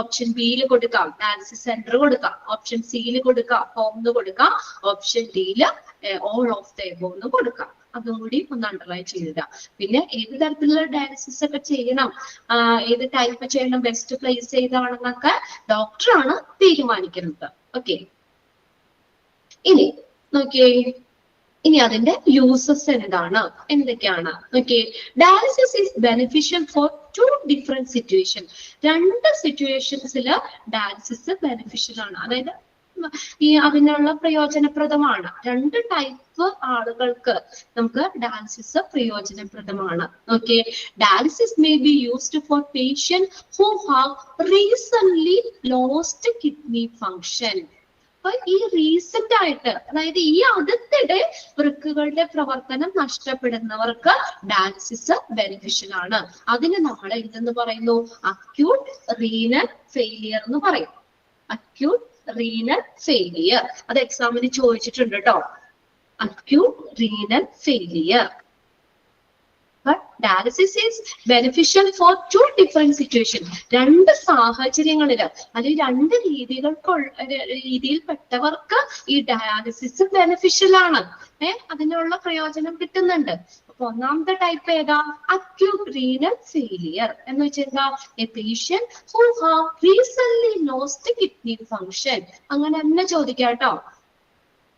ഓപ്ഷൻ ബിയിൽ കൊടുക്കാം ഡയാലിസിസ് സെന്റർ കൊടുക്കാം, ഓപ്ഷൻ സിയിൽ കൊടുക്കാം ഹോം കൊടുക്കാം, ഓപ്ഷൻ ഡിയിൽ ഓൾ ഓഫ് ദ എബോവ് എന്ന് കൊടുക്കാം. അതും കൂടി ഒന്ന് അണ്ടർലൈൻ ചെയ്തിടാം. പിന്നെ ഏത് തരത്തിലുള്ള ഡയാലിസിസ് ഒക്കെ ചെയ്യണം, ഏത് ടൈപ്പ് ചെയ്യണം, ബെസ്റ്റ് പ്ലേസ് ഏതാണെന്നൊക്കെ ഡോക്ടറാണ് തീരുമാനിക്കുന്നത്. ഓക്കെ, ഇനി നോക്കിയേ, ഇനി അതിന്റെ യൂസസ് എന്തൊക്കെയാണ് നോക്കിയേ. Dialysis is beneficial for 2 different situation. 2 സിറ്റുവേഷൻസിൽ ഡയാലിസിസ് ബെനിഫിഷ്യൽ ആണ്, അതായത് അതിനുള്ള പ്രയോജനപ്രദമാണ്. 2 ടൈപ്പ് ആളുകൾക്ക് നമുക്ക് ഡയാലിസിസ് പ്രയോജനപ്രദമാണ്. Okay, dialysis may be used for patient who have recently lost kidney function. അപ്പൊ ഈ റീസെന്റ് ആയിട്ട്, അതായത് ഈ അടുത്തിടെ വൃക്കകളുടെ പ്രവർത്തനം നഷ്ടപ്പെടുന്നവർക്ക് ഡയാലിസിസ് ബെനിഫിഷ്യൽ ആണ്. അതിന് നമ്മൾ എന്തെന്ന് പറയുന്നു? അക്യൂട്ട് റീനൽ ഫെയിലിയർ എന്ന് പറയും. അക്യൂട്ട് റീനൽ ഫെയിലിയർ, അത് എക്സാമിന് ചോദിച്ചിട്ടുണ്ട് കേട്ടോ. Acute renal failure. But dialysis is beneficial for 2 different situations. 2 സാഹചര്യങ്ങളിൽ, അല്ലെങ്കിൽ 2 രീതിയിൽപ്പെട്ടവർക്ക് ഈ ഡയാലിസിസ് ബെനിഫിഷ്യൽ ആണ്. അതിനുള്ള പ്രയോജനം കിട്ടുന്നുണ്ട്. അപ്പൊ ഒന്നാമത്തെ ടൈപ്പ് ഏതാ? അക്യൂട്ട് റീനൽ ഫെയിലിയർ എന്ന് വെച്ചാൽ A patient who have recently lost kidney function. അങ്ങനെ തന്നെ ചോദിക്കാം കേട്ടോ.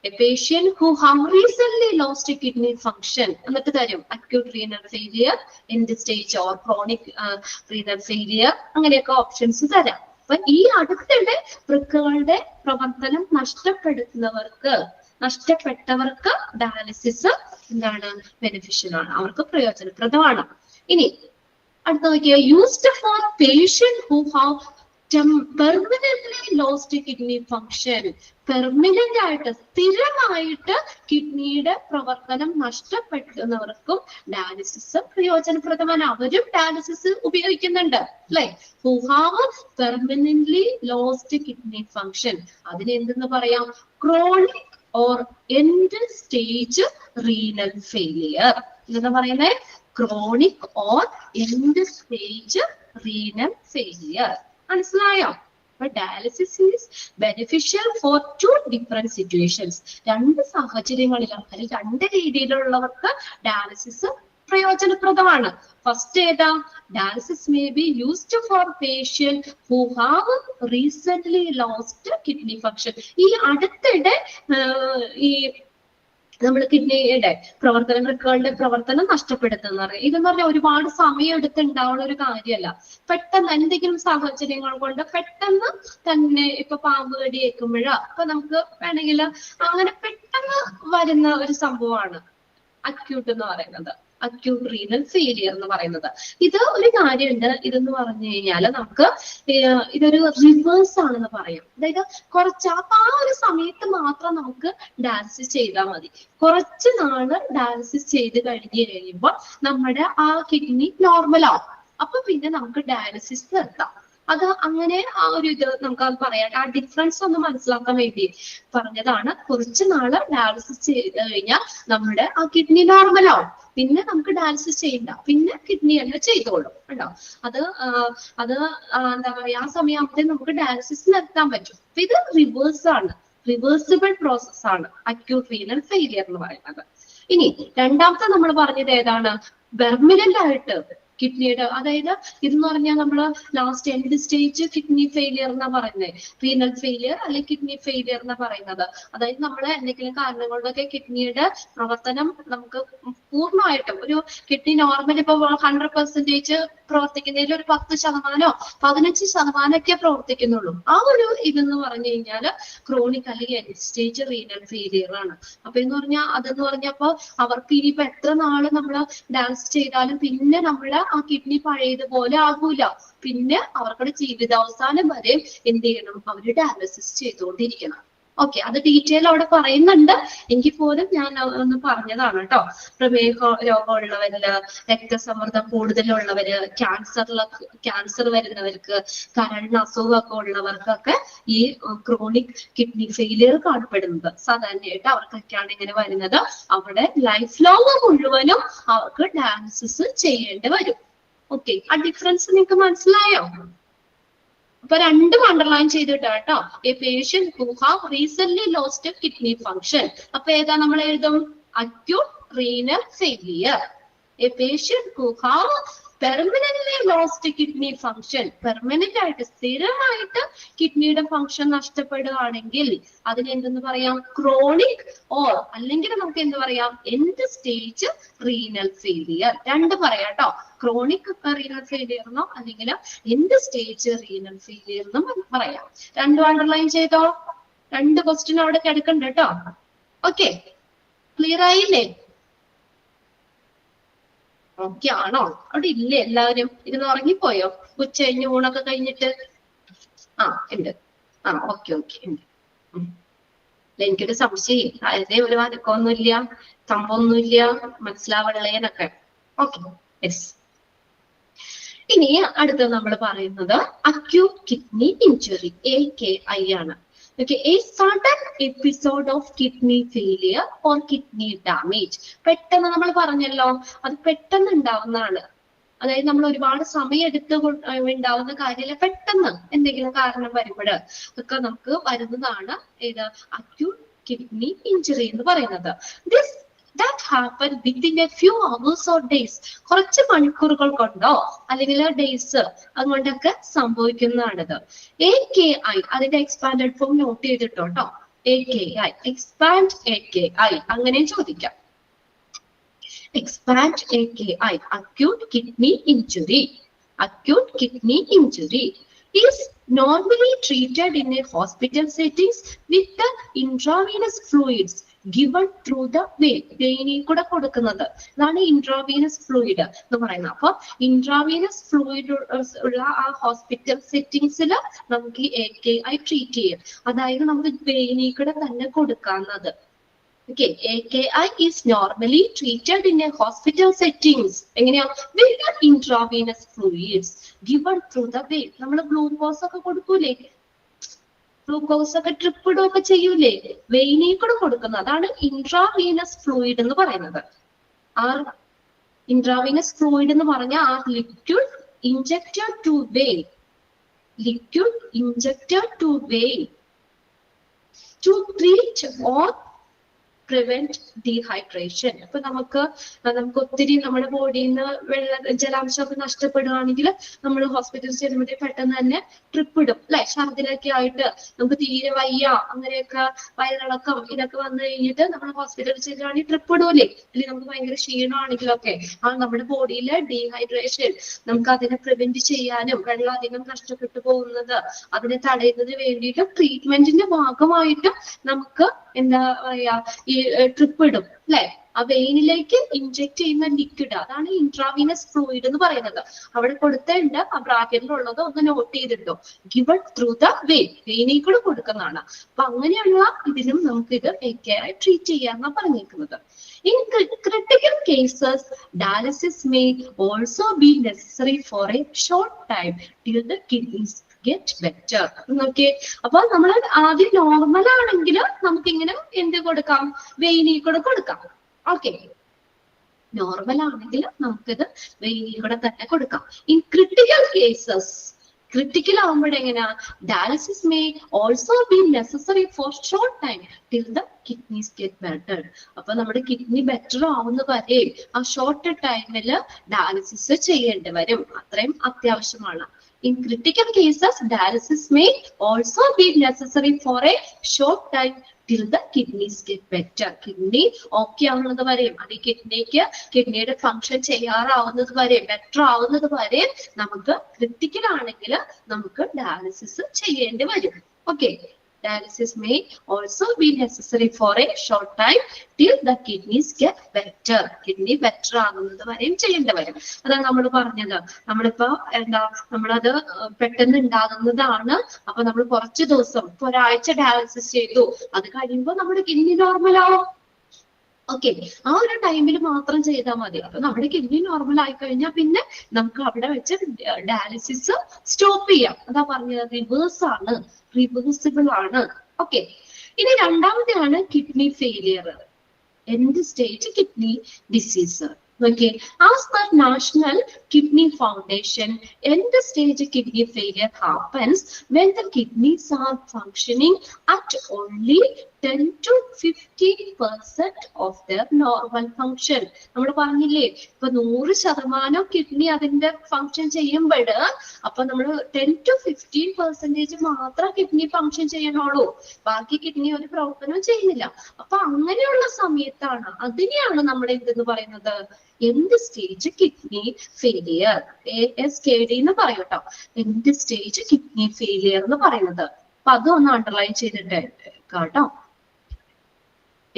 A patient who have recently lost a kidney function എന്നിട്ട് തരും acute renal failure, end stage or chronic renal failure അങ്ങനെയൊക്കെ ഓപ്ഷൻസ് തരാം. അപ്പൊ ഈ അടുത്തിടെ വൃക്കകളുടെ പ്രവർത്തനം നഷ്ടപ്പെട്ടവർക്ക് ഡയാലിസിസ് എന്താണ് ബെനിഫിഷ്യൽ ആണ്, അവർക്ക് പ്രയോജനപ്രദമാണ്. ഇനി അടുത്ത നോക്കിയാൽ used for patient who have permanently lost kidney function. Permanent ആയിട്ട് സ്ഥിരമായിട്ട് കിഡ്നിയുടെ പ്രവർത്തനം നഷ്ടപ്പെടുന്നവർക്കും ഡയാലിസിസ് പ്രയോജനപ്രദമാണ്. അവരും ഡയാലിസിസ് ഉപയോഗിക്കുന്നുണ്ട് അല്ലെ. Who have permanently lost kidney function, അതിനെന്തെന്ന് പറയാം? Chronic or end stage renal failure. എന്താ പറയുന്നത്? Chronic or end stage renal failure. മനസ്സിലായോ? അപ്പൊ dialysis is beneficial for 2 different situations. 2 സാഹചര്യങ്ങളിലും അല്ലെങ്കിൽ 2 രീതിയിലുള്ളവർക്ക് ഡയാലിസിസ് പ്രയോജനപ്രദമാണ്. ഫസ്റ്റ് ഏതാ? Dialysis may be used for patient who have recently lost kidney function. ഈ അടുത്തിടെ ഈ നമ്മൾ കിഡ്നിയുടെ പ്രവർത്തനം, വൃക്കകളുടെ പ്രവർത്തനം നഷ്ടപ്പെടുത്തുന്ന പറയും. ഇതെന്ന് പറഞ്ഞാൽ ഒരുപാട് സമയം എടുത്തുണ്ടാവുന്ന ഒരു കാര്യമല്ല. പെട്ടെന്ന് എന്തെങ്കിലും സാഹചര്യങ്ങൾ കൊണ്ട് പെട്ടെന്ന് തന്നെ ഇപ്പൊ പാമ്പ് കടിയേൽക്കുമ്പോഴോ അപ്പൊ നമുക്ക് വേണമെങ്കിൽ അങ്ങനെ പെട്ടെന്ന് വരുന്ന ഒരു സംഭവമാണ് അക്യൂട്ട് എന്ന് പറയുന്നത്, അക്യൂട്ട് റീനൽ ഫെയിലിയർ എന്ന് പറയുന്നത്. ഇത് ഒരു കാര്യമുണ്ട്. ഇതെന്ന് പറഞ്ഞു കഴിഞ്ഞാൽ നമുക്ക് ഇതൊരു റിവേഴ്സ് ആണെന്ന് പറയാം. അതായത് കുറച്ച് അപ്പൊ ആ ഒരു സമയത്ത് മാത്രം നമുക്ക് ഡയാലിസിസ് ചെയ്താൽ മതി. കുറച്ച് നാള് ഡയാലിസിസ് ചെയ്ത് കഴിഞ്ഞ് കഴിയുമ്പോൾ നമ്മുടെ ആ കിഡ്നി നോർമൽ ആവും. അപ്പൊ പിന്നെ നമുക്ക് ഡയാലിസിസ് നിർത്താം. അത് അങ്ങനെ ആ ഒരു ഇത് നമുക്ക് അത് പറയാം. ആ ഡിഫറൻസ് ഒന്ന് മനസ്സിലാക്കാൻ വേണ്ടി പറഞ്ഞതാണ്. കുറച്ച് നാള് ഡയാലിസിസ് ചെയ്ത് കഴിഞ്ഞാൽ നമ്മുടെ ആ കിഡ്നി നോർമൽ ആവും. പിന്നെ നമുക്ക് ഡയാലിസിസ് ചെയ്യണ്ട, പിന്നെ കിഡ്നി തന്നെ ചെയ്തോളും കേട്ടോ. അത് എന്താ പറയാ, ആ സമയത്തെ നമുക്ക് ഡയാലിസിസ് നിർത്താൻ പറ്റും. ഇത് റിവേഴ്സ് ആണ്, റിവേഴ്സിബിൾ പ്രോസസ് ആണ് അക്യൂട്ട് റീനൽ ഫെയിലിയർ എന്ന് പറയുന്നത്. ഇനി രണ്ടാമത്തെ നമ്മൾ പറഞ്ഞത് ഏതാണ്? പെർമനന്റ് ആയിട്ട് കിഡ്നിയുടെ, അതായത് ഇതെന്ന് പറഞ്ഞാൽ നമ്മള് last end stage kidney failure എന്നാ പറയുന്നത്, റീനൽ ഫെയിലിയർ അല്ലെങ്കിൽ കിഡ്നി ഫെയിലിയർ എന്നാ പറയുന്നത്. അതായത് നമ്മള് എന്തെങ്കിലും കാരണം കൊണ്ടൊക്കെ കിഡ്നിയുടെ പ്രവർത്തനം നമുക്ക് പൂർണ്ണമായിട്ടും, ഒരു കിഡ്നി നോർമൽ ഇപ്പൊ 100% പ്രവർത്തിക്കുന്നതിൽ ഒരു 10%, 15% പ്രവർത്തിക്കുന്നുള്ളൂ. ആ ഒരു ഇതെന്ന് പറഞ്ഞു കഴിഞ്ഞാൽ ക്രോണിക് അല്ലെങ്കിൽ എൻഡ് സ്റ്റേജ് റീനൽ ഫെയിലിയർ ആണ്. അപ്പൊ എന്ന് പറഞ്ഞാൽ അതെന്ന് പറഞ്ഞപ്പോ അവർക്ക് ഇനിയിപ്പോ എത്ര നാള് നമ്മള് ഡയാലിസിസ് ചെയ്താലും പിന്നെ നമ്മള് ആ കിഡ്നി പഴയതുപോലെ ആകൂല. പിന്നെ അവർക്കുടെ ജീവിതാവസാനം വരെ എന്ത് ചെയ്യണം? അവര് ഡയാലിസിസ് ചെയ്തുകൊണ്ടിരിക്കണം. ഓക്കെ, അത് ഡീറ്റെയിൽ അവിടെ പറയുന്നുണ്ട്. എങ്കിൽ പോലും ഞാൻ ഒന്ന് പറഞ്ഞതാണ് കേട്ടോ. പ്രമേഹ രോഗമുള്ളവരില്, രക്തസമ്മർദ്ദം കൂടുതലുള്ളവര്, ക്യാൻസർ വരുന്നവർക്ക്, കരളിന് അസുഖമൊക്കെ ഉള്ളവർക്കൊക്കെ ഈ ക്രോണിക് കിഡ്നി ഫെയിലിയർ കാണപ്പെടുന്നത് സാധാരണയായിട്ട് അവർക്കൊക്കെയാണ് ഇങ്ങനെ വരുന്നത്. അവിടെ ലൈഫ് ലോങ് മുഴുവനും അവർക്ക് ഡയാലിസിസ് ചെയ്യേണ്ടി വരും. ഓക്കെ, ആ ഡിഫറൻസ് നിങ്ങൾക്ക് മനസ്സിലായോ? അപ്പൊ രണ്ടും അണ്ടർലൈൻ ചെയ്തിട്ടാ കേട്ടോ. A patient who have recently lost kidney function. അപ്പൊ ഏതാ നമ്മൾ എഴുതും? Acute renal failure. A patient who have permanently lost kidney function. Permanent ആയിട്ട് സ്ഥിരമായിട്ട് കിഡ്നിയുടെ ഫങ്ഷൻ നഷ്ടപ്പെടുകയാണെങ്കിൽ അതിന് എന്തെന്ന് പറയാം? ക്രോണിക് ഓർ അല്ലെങ്കിൽ നമുക്ക് എന്ത് പറയാം? End stage renal failure. രണ്ട് പറയാം കേട്ടോ. ക്രോണിക് റീനൽ ഫെയിലിയർ എന്നോ അല്ലെങ്കിൽ എൻഡ് സ്റ്റേജ് റീനൽ ഫെയിലിയർ എന്നും പറയാം. രണ്ടും അണ്ടർലൈൻ ചെയ്തോ. 2 ക്വസ്റ്റ്യൻ അവിടെ കിടക്കണ്ട കേട്ടോ. ഓക്കെ, ക്ലിയർ ആയില്ലേ? ഓക്കെ ആണോ? അവിടെ ഇല്ലേ എല്ലാവരും? ഇരുന്ന് ഉറങ്ങിപ്പോയോ? ഉച്ച കഴിഞ്ഞ് ഊണൊക്കെ കഴിഞ്ഞിട്ട്? ആ ഉണ്ട്. ആ ഓക്കെ ഉണ്ട്. എനിക്കൊരു സംശയം, അതേ ഒരു വനക്കൊന്നുമില്ല, സംഭവമൊന്നുമില്ല, മനസ്സിലാവുള്ളേനൊക്കെ. Okay, yes. ഇനി അടുത്ത നമ്മൾ പറയുന്നത് അക്യൂട്ട് കിഡ്നി ഇഞ്ചുറി, AKI ആണ്. Okay, a sudden episode of kidney failure or kidney damage. പെട്ടെന്ന് നമ്മൾ പറഞ്ഞല്ലോ, അത് പെട്ടെന്ന് ഉണ്ടാവുന്നതാണ്. അതായത് നമ്മൾ ഒരുപാട് സമയം എടുത്ത് ഉണ്ടാവുന്ന കാര്യമില്ല, പെട്ടെന്ന് എന്തെങ്കിലും കാരണം വരുമ്പോൾ ഒക്കെ നമുക്ക് വരുന്നതാണ് ഏത്? അക്യൂട്ട് കിഡ്നി ഇഞ്ചുറി എന്ന് പറയുന്നത്. That happen within a few hours or days. കുറച്ച് മണിക്കൂറുകൾ കൊണ്ടോ അല്ലെങ്കിൽ ഡേയ്സ് അതുകൊണ്ടൊക്കെ സംഭവിക്കുന്നതാണിത്. AKI അതിന്റെ എക്സ്പാൻഡഡ് ഫോം നോട്ട് ചെയ്തിട്ടോ. AKI, expand AKI, അങ്ങനെ ചോദിക്കാം. Expand AKI, acute kidney injury. Acute kidney injury is normally treated in a hospital settings with the intravenous fluids given through the vein. വെയിനിൽ കൂടെ കൊടുക്കുന്നത് അതാണ് intravenous fluid എന്ന് പറയുന്നത്. അപ്പൊ intravenous fluid ഉള്ള ആ ഹോസ്പിറ്റൽ സെറ്റിംഗ്സിൽ നമുക്ക് AKI ട്രീറ്റ് ചെയ്യും. അതായത് നമുക്ക് വെയിനിൽ കൂടെ തന്നെ കൊടുക്കാവുന്നത്. Okay, AKI is normally treated in a hospital settings. എങ്ങനെയാ? With the intravenous fluids given through the vein. നമ്മൾ ഗ്ലൂക്കോസ് ഒക്കെ കൊടുക്കൂലേ? ഗ്ലൂക്കോസ് ഒക്കെ ട്രിപ്പ് ഇടുകയൊക്കെ ചെയ്യൂലേ? വെയിനിൽ കൂടെ കൊടുക്കുന്നത് അതാണ് ഇൻട്രാവീനസ് ഫ്ലൂയിഡ് എന്ന് പറയുന്നത്. ആ ഇൻട്രാവീനസ് ഫ്ലൂയിഡ് എന്ന് പറഞ്ഞാൽ ആ liquid injected to vein. Liquid injected to vein to treat or prevent dehydration. അപ്പൊ നമുക്ക് ഒത്തിരി നമ്മുടെ ബോഡിയിൽ നിന്ന് ജലാംശമൊക്കെ നഷ്ടപ്പെടുകയാണെങ്കിൽ നമ്മൾ ഹോസ്പിറ്റലിൽ ചെല്ലുമ്പോഴേ പെട്ടെന്ന് തന്നെ ട്രിപ്പ് ഇടും അല്ലെ? ഛർദിലൊക്കെ ആയിട്ട് നമുക്ക് തീരെ വയ്യ, അങ്ങനെയൊക്കെ വയറിളക്കം ഇതൊക്കെ വന്നു കഴിഞ്ഞിട്ട് നമ്മൾ ഹോസ്പിറ്റലിൽ ചെല്ലുകയാണെങ്കിൽ ട്രിപ്പ് ഇടൂലേ? അല്ലെങ്കിൽ നമുക്ക് ഭയങ്കര ക്ഷീണമാണെങ്കിലൊക്കെ ആ നമ്മുടെ ബോഡിയിലെ ഡീഹൈഡ്രേഷൻ നമുക്ക് അതിനെ പ്രിവെന്റ് ചെയ്യാനും വെള്ളം അധികം നഷ്ടപ്പെട്ടു പോകുന്നത് അതിനെ തടയുന്നതിന് വേണ്ടിയിട്ട് ട്രീറ്റ്മെന്റിന്റെ ഭാഗമായിട്ടും നമുക്ക് എന്താ പറയാ ഈ ട്രിപ്പ് ഇടും അല്ലെ? ആ വെയിനിലേക്ക് ഇൻജെക്ട് ചെയ്യുന്ന ലിക്വിഡ് അതാണ് ഇൻട്രാവീനസ് ഫ്ലൂയിഡ് എന്ന് പറയുന്നത്. അവിടെ കൊടുത്തേണ്ട ആ ബ്രാക്കറ്റിലുള്ളത് ഒന്ന് നോട്ട് ചെയ്തിട്ടോ. ഗിവൺ ത്രൂ ദ വെയിൻ, വെയിനിൽ കൂടെ കൊടുക്കുന്നതാണ്. അപ്പൊ അങ്ങനെയുള്ള ഇതിനും നമുക്ക് ഇത് AKI ട്രീറ്റ് ചെയ്യാന്നാ പറഞ്ഞേക്കുന്നത്. In critical cases, dialysis may also be necessary for a short time till the kidneys get better. Okay, അപ്പൊ നമ്മൾ ആദ്യം നോർമൽ ആണെങ്കിൽ നമുക്ക് ഇങ്ങനെ എന്ത് കൊടുക്കാം? വെയിനിൽ കൂടെ കൊടുക്കാം. ഓക്കെ, നോർമൽ ആണെങ്കിൽ നമുക്കിത് വെയിനിൽ കൂടെ തന്നെ കൊടുക്കാം. ഇൻ ക്രിട്ടിക്കൽ കേസസ്, ക്രിട്ടിക്കൽ ആകുമ്പോഴെങ്ങനെയാ? Dialysis may also be necessary for short time till the kidneys get better. അപ്പൊ നമ്മുടെ കിഡ്നി ബെറ്റർ ആവുന്ന വരെയും ആ ഷോർട്ട് ടൈമിൽ ഡയാലിസിസ് ചെയ്യേണ്ടി വരും. അത്രയും അത്യാവശ്യമാണ്. In critical cases, dialysis may also be necessary for a short time till the kidneys get better. Kidney okay ആവുന്നത് വരെയും അത് കിഡ്നിയുടെ ഫംഗ്ഷൻ ചെയ്യാറാവുന്നത് വരെയും ബെറ്റർ ആവുന്നത് വരെയും നമുക്ക് ക്രിട്ടിക്കൽ ആണെങ്കിൽ നമുക്ക് ഡയാലിസിസ് ചെയ്യേണ്ടി വരും. Okay, dialysis may also be necessary for a short time till the kidneys get better. Kidney better ആകുന്നത് വരെയും ചെയ്യേണ്ടി വരും. അതാണ് നമ്മൾ പറഞ്ഞത്. നമ്മളിപ്പോ നമ്മളത് പെട്ടെന്ന് ഉണ്ടാകുന്നതാണ്. അപ്പൊ നമ്മൾ കുറച്ച് ദിവസം ഇപ്പൊ ഒരാഴ്ച ഡയാലിസിസ് ചെയ്തു, അത് കഴിയുമ്പോൾ നമ്മുടെ കിഡ്നി നോർമൽ ആവും. ഓക്കെ, ആ ഒരു ടൈമിൽ മാത്രം ചെയ്താൽ മതി. അപ്പൊ നമ്മുടെ കിഡ്നി നോർമൽ ആയി കഴിഞ്ഞാൽ പിന്നെ നമുക്ക് അവിടെ വെച്ച് ഡയാലിസിസ് സ്റ്റോപ്പ് ചെയ്യാം. അതാ പറഞ്ഞത്, റിവേഴ്സ് ആണ്, റിവേഴ്സിബിൾ ആണ്. ഓക്കെ, ഇനി രണ്ടാമത്തെയാണ് kidney failure, end stage kidney disease. Okay, as per National Kidney Foundation, end stage kidney failure happens when the kidneys are functioning at only 10 to 15% of their normal function. നമ്മൾ പറഞ്ഞില്ലേ ഇപ്പൊ 100% kidney അതിന്റെ function ചെയ്യുമ്പോൾ അപ്പൊ നമ്മൾ 10 to 15% മാത്രം kidney function ചെയ്യണുള്ളൂ, ബാക്കി kidney ഒരു പ്രവർത്തനവും ചെയ്യുന്നില്ല. അപ്പൊ അങ്ങനെയുള്ള സമയത്താണ് അതിനെയാണ് നമ്മൾ എന്തെന്ന് പറയുന്നത്? End stage kidney failure, ASKD എന്ന് പറയൂട്ടോ. എൻഡ് സ്റ്റേജ് കിഡ്നി ഫെയിലിയർ എന്ന് പറയുന്നത്. അപ്പൊ അതൊന്ന് അണ്ടർലൈൻ ചെയ്തിട്ട് കേട്ടോ.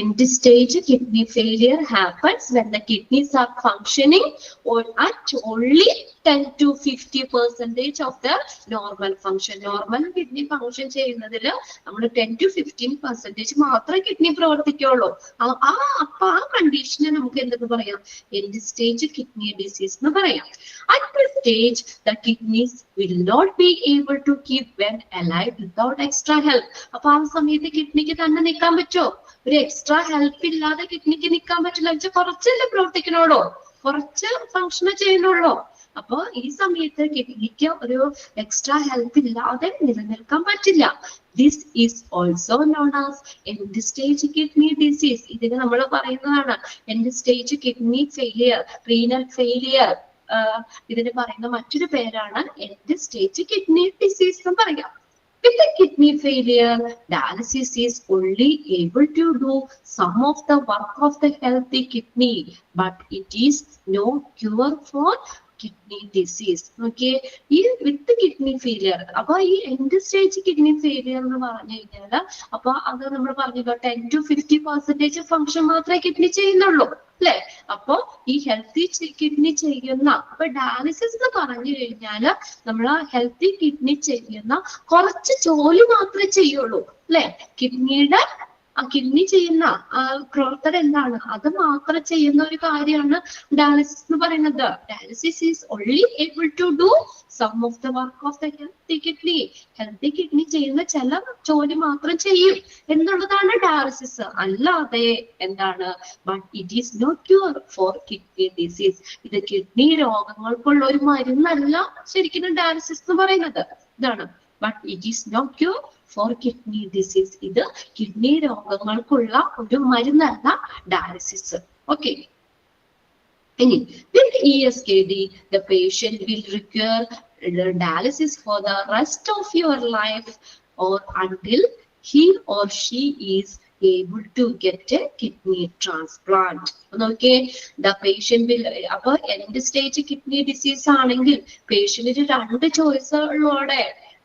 End stage kidney failure happens when the kidneys are functioning at only 10 to 50% of the normal function. Normal kidney function ചെയ്യുന്നതിൽ നമ്മൾ 10 to 15% മാത്രമേ കിഡ്നി പ്രവർത്തിക്കുള്ളൂ. അപ്പൊ ആ കണ്ടീഷനെ നമുക്ക് എന്തെന്ന് പറയാം? എൻഡ് സ്റ്റേജ് കിഡ്നി ഡിസീസ് എന്ന് പറയാം. At this stage, the kidneys will not be able to keep them alive without extra help. അപ്പൊ ആ സമയത്ത് കിഡ്നിക്ക് തന്നെ നിൽക്കാൻ പറ്റുമോ? ഒരു എക്സ്ട്രാ ഹെൽപ്പ് ഇല്ലാതെ കിഡ്നിക്ക് നിൽക്കാൻ പറ്റില്ല. വെച്ചാൽ കുറച്ചല്ലേ പ്രവർത്തിക്കണുള്ളൂ, കുറച്ച് ഫംഗ്ഷൻ ചെയ്യുന്നുള്ളൂ. അപ്പൊ ഈ സമയത്ത് കിഡ്നിക്ക് ഒരു എക്സ്ട്രാ ഹെൽപ്പ് ഇല്ലാതെ നിലനിൽക്കാൻ പറ്റില്ല. This is also known as end stage kidney disease. ഇതിന് നമ്മൾ പറയുന്നതാണ് end stage kidney failure, renal failure. ഇതിന് പറയുന്ന മറ്റൊരു പേരാണ് എൻഡ് സ്റ്റേജ് കിഡ്നി ഡിസീസ് എന്ന് പറയാം. With the kidney failure, dialysis is only able to do some of the work of the healthy kidney, but it is no cure for kidney disease. Okay, with kidney failure, അപ്പൊ ഈ end stage kidney failure എന്ന് പറഞ്ഞു കഴിഞ്ഞാൽ അപ്പൊ അത് നമ്മൾ പറഞ്ഞല്ലോ 10 to 50% function മാത്രമേ കിഡ്നി ചെയ്യുന്നുള്ളൂ അല്ലെ. അപ്പൊ ഈ ഹെൽത്തി കിഡ്നി ചെയ്യുന്ന അപ്പൊ ഡയാലിസിസ് എന്ന് പറഞ്ഞു കഴിഞ്ഞാല് നമ്മള് ഹെൽത്തി കിഡ്നി ചെയ്യുന്ന കുറച്ച് ജോലി മാത്രമേ ചെയ്യുള്ളൂ അല്ലെ. കിഡ്നിയുടെ കിഡ്നി ചെയ്യുന്ന പ്രവർത്തനം എന്താണ് അത് മാത്രം ചെയ്യുന്ന ഒരു കാര്യമാണ് ഡയാലിസിസ് എന്ന് പറയുന്നത്. Dialysis is only able to do some of the work of the healthy kidney. Healthy kidney ചെയ്യുന്ന ചില ജോലി മാത്രം ചെയ്യും എന്നുള്ളതാണ് ഡയാലിസിസ്. അല്ലാതെ എന്താണ് but it is not cure for kidney disease. ഇത് കിഡ്നി രോഗങ്ങൾക്കുള്ള ഒരു മരുന്നല്ല ശരിക്കും ഡയാലിസിസ് എന്ന് പറയുന്നത്. ഇതാണ് but it is not cure for kidney disease. ഇത് കിഡ്നി രോഗങ്ങൾക്കുള്ള ഒരു മരുന്നല്ല ഡയാലിസിസ്. ഓക്കെ, ഇനി with ESKD the patient will require dialysis for the rest of your life or until he or she is able to get a kidney transplant. Okay, the patient will അപ്പൊ end stage kidney disease ആണെങ്കിൽ പേഷ്യന്റിന് രണ്ട് choice ഉള്ളോടെ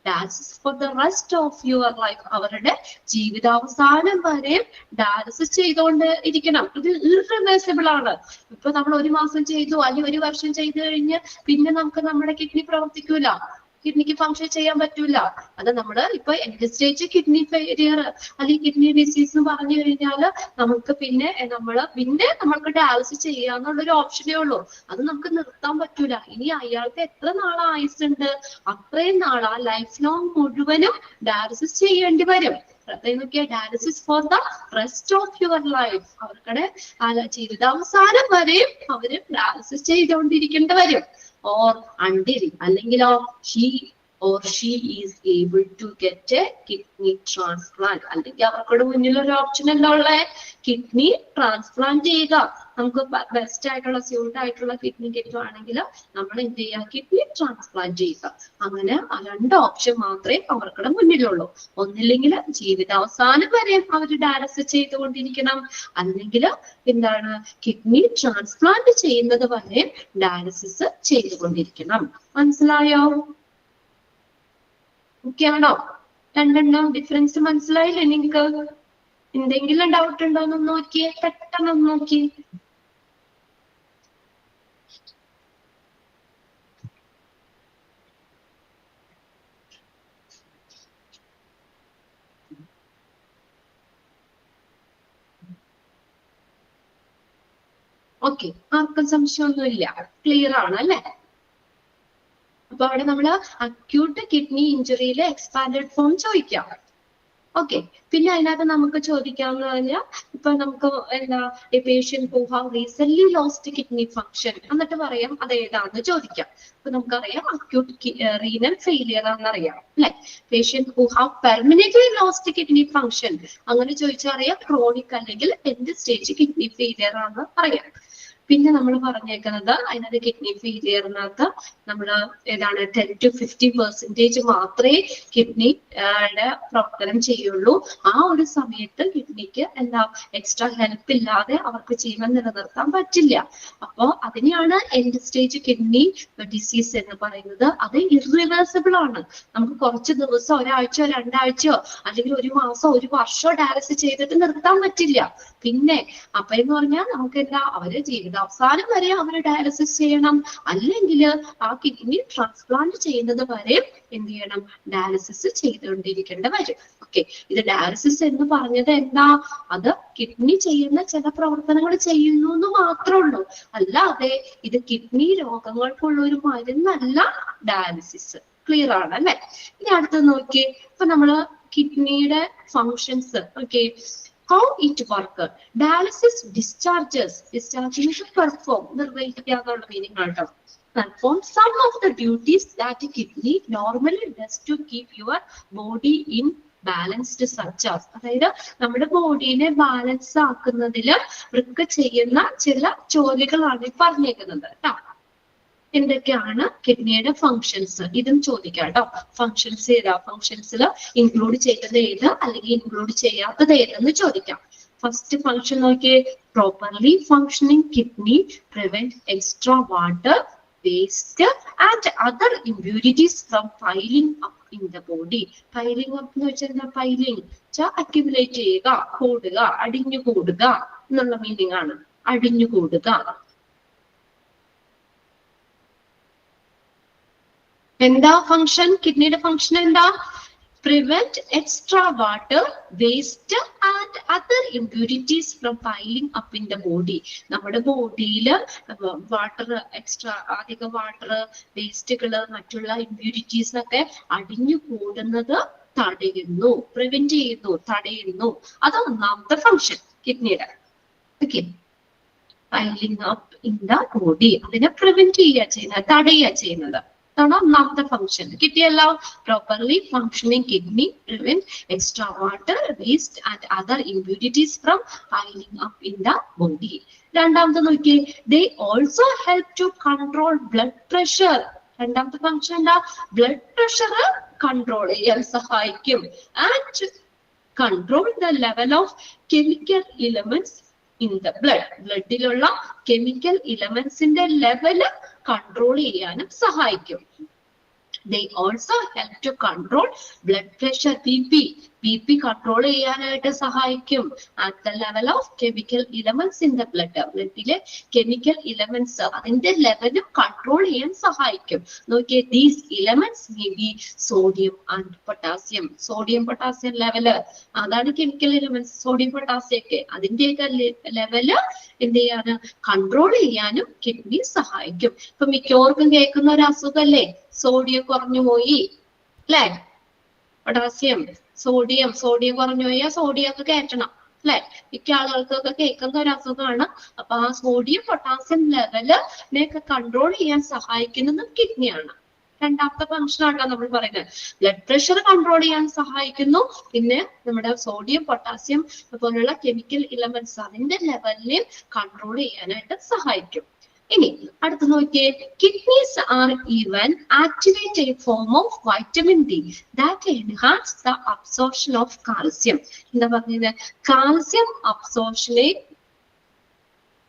dialysis for the rest of your life. അവരുടെ ജീവിതാവസാനം വരെ dialysis ചെയ്തുകൊണ്ട് ഇരിക്കണം. ഇത് ഇറിവേഴ്സിബിൾ ആണ്. ഇപ്പൊ നമ്മൾ ഒരു മാസം ചെയ്തു അല്ലെങ്കിൽ ഒരു വർഷം ചെയ്തു കഴിഞ്ഞ് പിന്നെ നമുക്ക് നമ്മുടെ കിഡ്നി പ്രവർത്തിക്കൂല, കിഡ്നിക്ക് ഫംഗ്ഷൻ ചെയ്യാൻ പറ്റൂല. അത് നമ്മള് ഇപ്പൊ എൻഡ് സ്റ്റേജ് കിഡ്നി ഫെയിലിയർ അല്ലെങ്കിൽ കിഡ്നി ഡിസീസ് എന്ന് പറഞ്ഞു കഴിഞ്ഞാല് നമുക്ക് പിന്നെ നമ്മൾക്ക് ഡയാലിസിസ് ചെയ്യാന്നുള്ളൊരു ഓപ്ഷനേ ഉള്ളൂ. അത് നമുക്ക് നിർത്താൻ പറ്റൂല. ഇനി അയാൾക്ക് എത്ര നാളെ ആയുസുണ്ട് അത്രയും നാൾ ആ ലൈഫ് ലോങ് മുഴുവനും ഡയാലിസിസ് ചെയ്യേണ്ടി വരും. Dialysis for the rest of your life. അവർക്കടെ ജീവിതാവസാനം വരെ അവര് ഡയാലിസിസ് ചെയ്തുകൊണ്ടിരിക്കേണ്ടി വരും. or until അല്ലെങ്കിലോ he or she is able to get a kidney transplant. അല്ലെങ്കിൽ അവർക്കോട് മുന്നിൽ ഒരു ഓപ്ഷൻ എന്താ ഉള്ള കിഡ്നി ട്രാൻസ്പ്ലാന്റ് ചെയ്യുക. നമുക്ക് ബെസ്റ്റ് ആയിട്ടുള്ള സ്യൂട്ട് ആയിട്ടുള്ള കിഡ്നി കിട്ടുവാണെങ്കിൽ നമ്മൾ എന്ത് ചെയ്യുക, കിഡ്നി ട്രാൻസ്പ്ലാന്റ് ചെയ്യുക. അങ്ങനെ രണ്ട് ഓപ്ഷൻ മാത്രമേ അവർക്കടെ മുന്നിലുള്ളൂ. ഒന്നില്ലെങ്കിൽ ജീവിതാവസാനം വരെ അവർ ഡയാലിസിസ് ചെയ്തുകൊണ്ടിരിക്കണം, അല്ലെങ്കിൽ എന്താണ് കിഡ്നി ട്രാൻസ്പ്ലാന്റ് ചെയ്യുന്നത് വരെ ഡയാലിസിസ് ചെയ്തുകൊണ്ടിരിക്കണം. മനസ്സിലായോ? ഓക്കെ ആണോ? രണ്ടെണ്ണം ഡിഫറൻസ് മനസ്സിലായില്ലേ നിങ്ങൾക്ക്? എന്തെങ്കിലും ഡൗട്ട് ഉണ്ടോ എന്ന് നോക്കിയേ, പെട്ടെന്ന് നോക്കിയേ. ഓക്കെ, ആർക്കും സംശയമൊന്നുമില്ല, ക്ലിയർ ആണ് അല്ലേ? അപ്പൊ അവിടെ നമ്മള് അക്യൂട്ട് കിഡ്നി ഇഞ്ചുറിയിലെ എക്സ്പാൻഡഡ് ഫോം ചോദിക്കാം. ഓക്കെ, പിന്നെ അതിനകത്ത് നമുക്ക് ചോദിക്കാന്ന് പറഞ്ഞാൽ ഇപ്പൊ നമുക്ക് എന്താ A patient who have recently lost kidney function എന്നിട്ട് പറയാം അത് ഏതാന്ന് ചോദിക്കാം. അപ്പൊ നമുക്കറിയാം അക്യൂട്ട് റീനൽ ഫെയിലിയർ ആണെന്നറിയാം അല്ലെ. Patient who have permanently lost kidney function അങ്ങനെ ചോദിച്ചാൽ അറിയാം ക്രോണിക് അല്ലെങ്കിൽ എൻഡ് സ്റ്റേജ് കിഡ്നി ഫെയിലിയർ ആണെന്ന് അറിയാം. പിന്നെ നമ്മൾ പറഞ്ഞേക്കുന്നത് അതിനകത്ത് കിഡ്നി ഫെയിലിയറിനകത്ത് നമ്മൾ ഏതാണ് 10 to 50% മാത്രമേ കിഡ്നിയുടെ പ്രവർത്തനം ചെയ്യുള്ളൂ. ആ ഒരു സമയത്ത് കിഡ്നിക്ക് എന്താ എക്സ്ട്രാ ഹെൽപ്പ് ഇല്ലാതെ അവർക്ക് ജീവൻ നിലനിർത്താൻ പറ്റില്ല. അപ്പോ അതിനെയാണ് എൻഡ് സ്റ്റേജ് കിഡ്നി ഡിസീസ് എന്ന് പറയുന്നത്. അത് ഇറിവേഴ്സിബിൾ ആണ്. നമുക്ക് കുറച്ച് ദിവസം ഒരാഴ്ചയോ രണ്ടാഴ്ചയോ അല്ലെങ്കിൽ ഒരു മാസം ഒരു വർഷമോ ഡയാലിസിസ് ചെയ്തിട്ട് നിർത്താൻ പറ്റില്ല. പിന്നെ അപ്പൊ എന്ന് പറഞ്ഞാൽ നമുക്ക് എന്താ അവര് ജീവിതാവസാനം വരെ അവര് ഡയാലിസിസ് ചെയ്യണം, അല്ലെങ്കിൽ ആ കിഡ്നി ട്രാൻസ്പ്ലാന്റ് ചെയ്യുന്നത് വരെ എന്ത് ചെയ്യണം, ഡയാലിസിസ് ചെയ്തുകൊണ്ടിരിക്കേണ്ടി വരും. ഓക്കെ, ഇത് ഡയാലിസിസ് എന്ന് പറഞ്ഞത് എന്താ, അത് കിഡ്നി ചെയ്യുന്ന ചില പ്രവർത്തനങ്ങൾ ചെയ്യുന്നു എന്ന് മാത്രമേ ഉള്ളൂ. അല്ലാതെ ഇത് കിഡ്നി രോഗങ്ങൾക്കുള്ള ഒരു മരുന്നല്ല ഡയാലിസിസ്. ക്ലിയർ ആണ് അല്ലെ? ഇനി അടുത്ത് നോക്കിയേ, ഇപ്പൊ നമ്മള് കിഡ്നിയുടെ functions okay how it works. Dialysis discharges perform നിർവഹിക്കാനുള്ള മീനിങ് ആട്ടോ. Perform some of the duties that kidney normally does to keep your body in balanced such as, അതായത് നമ്മുടെ ബോഡീനെ ബാലൻസ് ആക്കുന്നതിൽ വൃക്ക ചെയ്യുന്ന ചില ജോലികളാണ് പറഞ്ഞേക്കുന്നത് കേട്ടോ. എന്തൊക്കെയാണ് കിഡ്നിയുടെ ഫങ്ഷൻസ്, ഇതും ചോദിക്കാം കേട്ടോ. ഫങ്ഷൻസ് ഏതാ, ഫങ്ഷൻസിൽ ഇൻക്ലൂഡ് ചെയ്യുന്നത് ഏത് അല്ലെങ്കിൽ ഇൻക്ലൂഡ് ചെയ്യാത്തത് ഏതെന്ന് ചോദിക്കാം. ഫസ്റ്റ് ഫങ്ഷൻ നോക്കിയേ, properly functioning kidney prevent extra water, waste and other impurities from piling up in the body. Piling up എന്ന് വെച്ചാൽ എന്താ, പൈലിംഗ് അക്യുമുലേറ്റ് ചെയ്യുക, കൂടുക, അടിഞ്ഞു കൂടുക എന്നുള്ള മീനിങ് ആണ്. അടിഞ്ഞു കൂടുക. എന്താ ഫങ്ഷൻ, കിഡ്നിയുടെ ഫങ്ഷൻ എന്താ, prevent extra water, waste and other impurities from piling up in the body. നമ്മുടെ ബോഡിയിൽ വാട്ടർ, എക്സ്ട്രാ അധിക വാട്ടർ, വേസ്റ്റുകള്, മറ്റുള്ള ഇമ്പ്യൂരിറ്റീസ് ഒക്കെ അടിഞ്ഞു കൂടുന്നത് തടയുന്നു, പ്രിവെന്റ് ചെയ്യുന്നു, തടയുന്നു. അത് ഒന്നാമത്തെ ഫങ്ഷൻ കിഡ്നിയുടെ. Okay, piling up in the body, അതിനെ പ്രിവെന്റ് ചെയ്യുക ചെയ്യുന്നത്, തടയുക ചെയ്യുന്നത്. ഒന്നാമത്തെ ഫംഗ്ഷൻ കിട്ടിയല്ലോ. Properly functioning kidney prevent extra water, waste and other impurities from piling up in the body. രണ്ടാമത്തെ നോക്കിയേ, they also help to control blood pressure. രണ്ടാമത്തെ ഫംഗ്ഷൻ എന്താ, ബ്ലഡ് പ്രഷർ കൺട്രോൾ ചെയ്യാൻ സഹായിക്കും. And control the level of chemical elements in the blood. ബ്ലഡിലുള്ള chemical എലമെന്റ്സിന്റെ level control ചെയ്യാനും സഹായിക്കും. They also help to control blood pressure, BP control ചെയ്യാനായിട്ട് സഹായിക്കും. At the level of chemical elements in the blood, ബ്ലഡിലെ chemical elements അതിന്റെ ലെവലും control ചെയ്യാൻ സഹായിക്കും. നോക്കിയേ, these elements may be sodium and potassium. Sodium potassium level, അതാണ് chemical elements, sodium potassium ഒക്കെ. അതിന്റെയൊക്കെ ലെവല് എന്ത് ചെയ്യാന്, കൺട്രോൾ ചെയ്യാനും കിഡ്നി സഹായിക്കും. ഇപ്പൊ മിക്കവർക്കും കേൾക്കുന്ന ഒരു അസുഖല്ലേ, സോഡിയം കുറഞ്ഞു പോയി അല്ലെ, പൊട്ടാസ്യം, സോഡിയം കുറഞ്ഞു പോയാൽ സോഡിയം ഒക്കെ കയറ്റണം അല്ലെ. മിക്ക ആളുകൾക്കൊക്കെ കേൾക്കുന്ന ഒരു അസുഖമാണ്. അപ്പൊ ആ സോഡിയം പൊട്ടാസ്യം ലെവലിനെയൊക്കെ കൺട്രോൾ ചെയ്യാൻ സഹായിക്കുന്നത് കിഡ്നിയാണ്. രണ്ടാമത്തെ ഫംഗ്ഷൻ ആണോ നമ്മൾ പറയുന്നത്. ബ്ലഡ് പ്രഷർ കൺട്രോൾ ചെയ്യാൻ സഹായിക്കുന്നു. പിന്നെ നമ്മുടെ സോഡിയം പൊട്ടാസ്യം പോലുള്ള കെമിക്കൽ എലമെന്റ്സ് അതിന്റെ ലെവലിനെ കൺട്രോൾ ചെയ്യാനായിട്ട് സഹായിക്കും. ഇനി അടുത്ത് നോക്കിയേ, kidneys R even activate A form of vitamin D that enhance the absorption of calcium. എന്താ പറഞ്ഞത്, കാൽസ്യം അബ്സോർപ്ഷനെ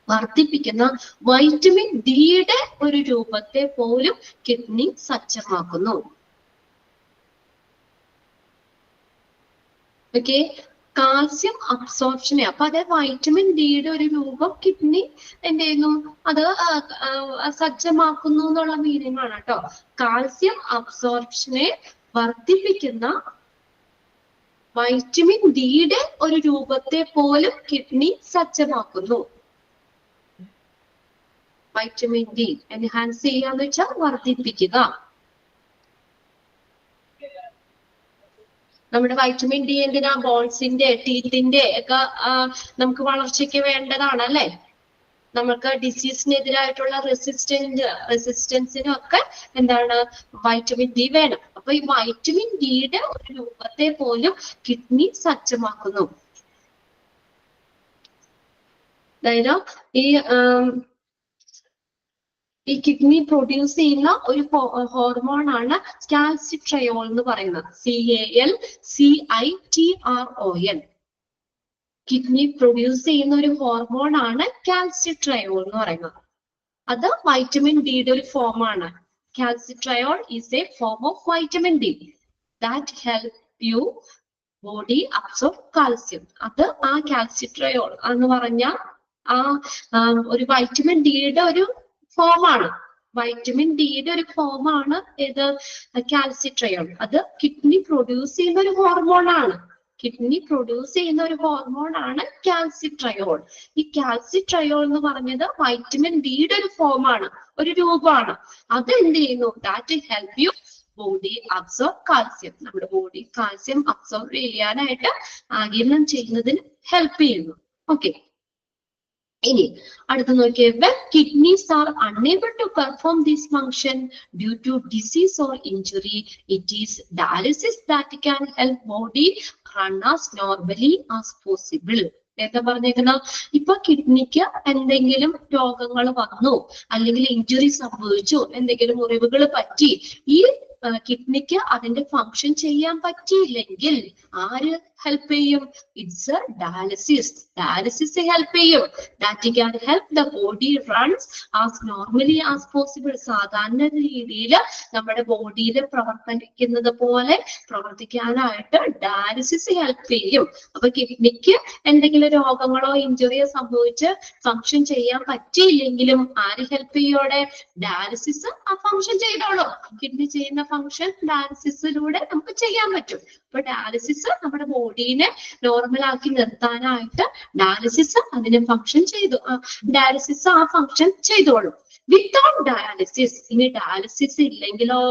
വർദ്ധിപ്പിക്കുന്ന വൈറ്റമിൻ ഡിയുടെ ഒരു രൂപത്തെ പോലും കിഡ്നി സജ്ജമാക്കുന്നു. ഓക്കെ, കാൽസ്യം അബ്സോർപ്ഷനെ, അപ്പൊ അത് വൈറ്റമിൻ ഡിയുടെ ഒരു രൂപം കിഡ്നി എന്ത് ചെയ്യുന്നു, അത് സജ്ജമാക്കുന്നു എന്നുള്ള മീനിങ് ആണ് കേട്ടോ. കാൽസ്യം അബ്സോർപ്ഷനെ വർദ്ധിപ്പിക്കുന്ന വൈറ്റമിൻ ഡിയുടെ ഒരു രൂപത്തെ പോലും കിഡ്നി സജ്ജമാക്കുന്നു. വൈറ്റമിൻ ഡി എൻഹാൻസ് ചെയ്യാന്ന് വെച്ചാൽ വർദ്ധിപ്പിക്കുക. നമ്മുടെ വൈറ്റമിൻ ഡി എന്തിനാ, ബോൺസിന്റെ, ടീത്തിന്റെ ഒക്കെ നമുക്ക് വളർച്ചയ്ക്ക് വേണ്ടതാണ് അല്ലെ. നമുക്ക് ഡിസീസിനെതിരായിട്ടുള്ള റെസിസ്റ്റൻസിനും ഒക്കെ എന്താണ്, വൈറ്റമിൻ ഡി വേണം. അപ്പൊ ഈ വൈറ്റമിൻ ഡിയുടെ ഒരു രൂപത്തെ പോലും കിഡ്നി സജ്ജമാക്കുന്നു. അതായത് ഈ കിഡ്നി പ്രൊഡ്യൂസ് ചെയ്യുന്ന ഒരു ഹോർമോൺ ആണ് കാൽസിട്രയോൾ എന്ന് പറയുന്നത്. CALCITROL. കിഡ്നി പ്രൊഡ്യൂസ് ചെയ്യുന്ന ഒരു ഹോർമോൺ ആണ് കാൽസിട്രയോൾ എന്ന് പറയുന്നത്. അത് വൈറ്റമിൻ ഡിയുടെ ഒരു ഫോം ആണ്. Calcitriol is a form of vitamin D that help you body absorb calcium. അത് ആ കാൽസിട്രയോൾ എന്ന് പറഞ്ഞ ഒരു വൈറ്റമിൻ ഡിയുടെ ഒരു ഫോമാണ്. വൈറ്റമിൻ ഡിയുടെ ഒരു ഫോമാണ് ഏത്, കാൽസിട്രയോൾ. അത് കിഡ്നി പ്രൊഡ്യൂസ് ചെയ്യുന്ന ഒരു ഹോർമോൺ ആണ്. കിഡ്നി പ്രൊഡ്യൂസ് ചെയ്യുന്ന ഒരു ഹോർമോൺ ആണ് കാൽസിട്രയോൾ. ഈ കാൽസിട്രയോൾ എന്ന് പറഞ്ഞത് വൈറ്റമിൻ ഡിയുടെ ഒരു ഫോമാണ്, ഒരു രൂപമാണ്. അത് എന്ത് ചെയ്യുന്നു, that help you body absorb calcium. നമ്മുടെ ബോഡി കാൽസ്യം അബ്സോർബ് ചെയ്യാനായിട്ട് ആഗിരണം ചെയ്യുന്നതിന് ഹെൽപ്പ് ചെയ്യുന്നു. ഓക്കെ, ഇനി അടുത്ത് നോക്കിയേ, when kidneys are unable to perform this function due to disease or injury, it is dialysis that can help body run as normally as possible. എന്താ പറഞ്ഞേക്കുന്ന, ഇപ്പൊ കിഡ്നിക്ക് എന്തെങ്കിലും രോഗങ്ങൾ വന്നു, അല്ലെങ്കിൽ ഇഞ്ചുറി സംഭവിച്ചു, എന്തെങ്കിലും മുറിവുകൾ പറ്റി, ഈ കിഡ്നിക്ക് അതിന്റെ ഫങ്ഷൻ ചെയ്യാൻ പറ്റിയില്ലെങ്കിൽ ആര് ഹെൽപ്പ് ചെയ്യും? It's a dialysis. Dialysis help ചെയ്യും. That can help the body runs as normally as possible. സാധാരണ രീതിയിൽ നമ്മുടെ ബോഡിയിൽ പ്രവർത്തിക്കുന്നത് പോലെ പ്രവർത്തിക്കാനായിട്ട് ഡയാലിസിസ് ഹെൽപ്പ് ചെയ്യും. അപ്പൊ കിഡ്നിക്ക് എന്തെങ്കിലും രോഗങ്ങളോ ഇഞ്ചുറിയോ സംഭവിച്ച് ഫങ്ഷൻ ചെയ്യാൻ പറ്റിയില്ലെങ്കിലും ആര് ഹെൽപ്പ് ചെയ്യോടെ? ഡയാലിസിസ് ആ ഫങ്ഷൻ ചെയ്തോളൂ. കിഡ്നി ചെയ്യുന്ന ഫങ്ഷൻ ഡയാലിസിസിലൂടെ നമുക്ക് ചെയ്യാൻ പറ്റും. അപ്പൊ ഡയാലിസിസ് നമ്മുടെ ബോഡീനെ നോർമൽ ആക്കി നിർത്താനായിട്ട് ഡയാലിസിസ് അതിന് ഫങ്ഷൻ ചെയ്തു, ഡയാലിസിസ് ആ ഫങ്ഷൻ ചെയ്തോളും. വിത്തൗട്ട് ഡയാലിസിസ്, ഇനി dialysis ഇല്ലെങ്കിലോ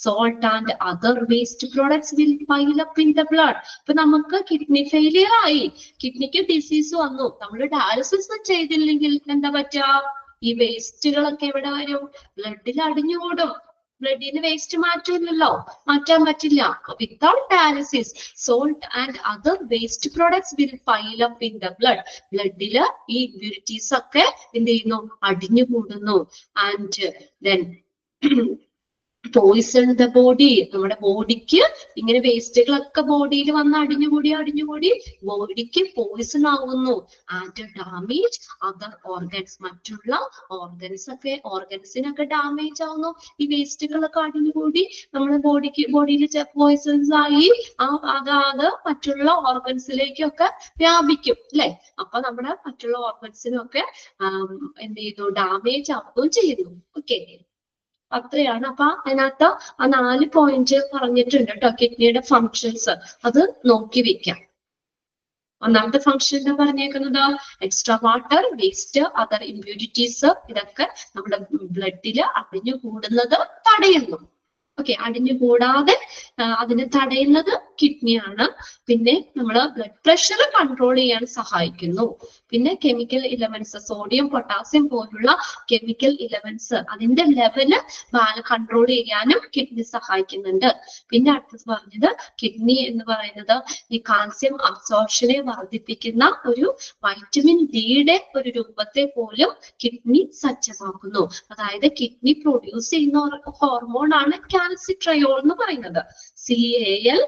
salt and other waste products will pile up in the blood. ഇപ്പൊ നമുക്ക് കിഡ്നി ഫെയിലിയർ ആയി, കിഡ്നിക്ക് ഡിസീസ് വന്നു, നമ്മൾ ഡയാലിസിസ് ചെയ്തില്ലെങ്കിൽ എന്താ പറ്റുക? ഈ വേസ്റ്റുകളൊക്കെ എവിടെ വരും? ബ്ലഡിൽ അടിഞ്ഞുകൂടും. ബ്ലഡിന് വേസ്റ്റ് മാറ്റില്ലല്ലോ, മാറ്റാൻ പറ്റില്ല. Without dialysis salt and other waste products will pile up in the blood. ബ്ലഡില് ഈ ഇമ്പ്യൂരിറ്റീസ് ഒക്കെ എന്ത് ചെയ്യുന്നു? അടിഞ്ഞുകൂടുന്നു. And then poison the body. നമ്മുടെ ബോഡിക്ക് ഇങ്ങനെ വേസ്റ്റുകളൊക്കെ ബോഡിയിൽ വന്ന് അടിഞ്ഞുകൂടി ബോഡിക്ക് പോയിസൺ ആവുന്നു. And damage other organs. മറ്റുള്ള ഓർഗൻസിനൊക്കെ ഡാമേജ് ആവുന്നു. ഈ വേസ്റ്റുകളൊക്കെ അടിഞ്ഞുകൂടി നമ്മുടെ ബോഡിയിൽ പോയിസൺസ് ആയി അത് മറ്റുള്ള ഓർഗൻസിലേക്കൊക്കെ വ്യാപിക്കും അല്ലെ. അപ്പൊ നമ്മുടെ മറ്റുള്ള ഓർഗൻസിനൊക്കെ എന്ത് ചെയ്യുന്നു? ഡാമേജ് ആവുകയും ചെയ്യുന്നു. ഓക്കെ, അത്രയാണ്. അപ്പൊ അതിനകത്ത് ആ 4 പോയിന്റ് പറഞ്ഞിട്ടുണ്ട് കേട്ടോ, കിഡ്നിയുടെ ഫങ്ഷൻസ്. അത് നോക്കി വെക്കാം. ഒന്നാമത്തെ ഫങ്ഷൻ എന്താ പറഞ്ഞേക്കുന്നത്? Extra water, waste, other impurities ഇതൊക്കെ നമ്മുടെ ബ്ലഡില് അടിഞ്ഞു കൂടുന്നത് തടയുന്നു. ഓക്കെ, അടിഞ്ഞുകൂടാതെ അതിനെ തടയുന്നത് കിഡ്നിയാണ്. പിന്നെ നമ്മൾ ബ്ലഡ് പ്രഷർ കൺട്രോൾ ചെയ്യാൻ സഹായിക്കുന്നു. പിന്നെ കെമിക്കൽ ഇലമെന്റ്സ്, സോഡിയം പൊട്ടാസ്യം പോലുള്ള കെമിക്കൽ ഇലമെന്റ്സ് അതിന്റെ ലെവല് കൺട്രോൾ ചെയ്യാനും കിഡ്നി സഹായിക്കുന്നുണ്ട്. പിന്നെ അടുത്തത് പറഞ്ഞത് കിഡ്നി എന്ന് പറയുന്നത് ഈ കാൽസ്യം അബ്സോർപ്ഷനെ വർദ്ധിപ്പിക്കുന്ന ഒരു വൈറ്റമിൻ ഡിയുടെ ഒരു രൂപത്തെ പോലും കിഡ്നി സജ്ജമാക്കുന്നു. അതായത് കിഡ്നി പ്രൊഡ്യൂസ് ചെയ്യുന്ന ഹോർമോൺ ആണ് കാൽസിട്രയോൾ എന്ന് പറയുന്നത്. CALCITRIOL,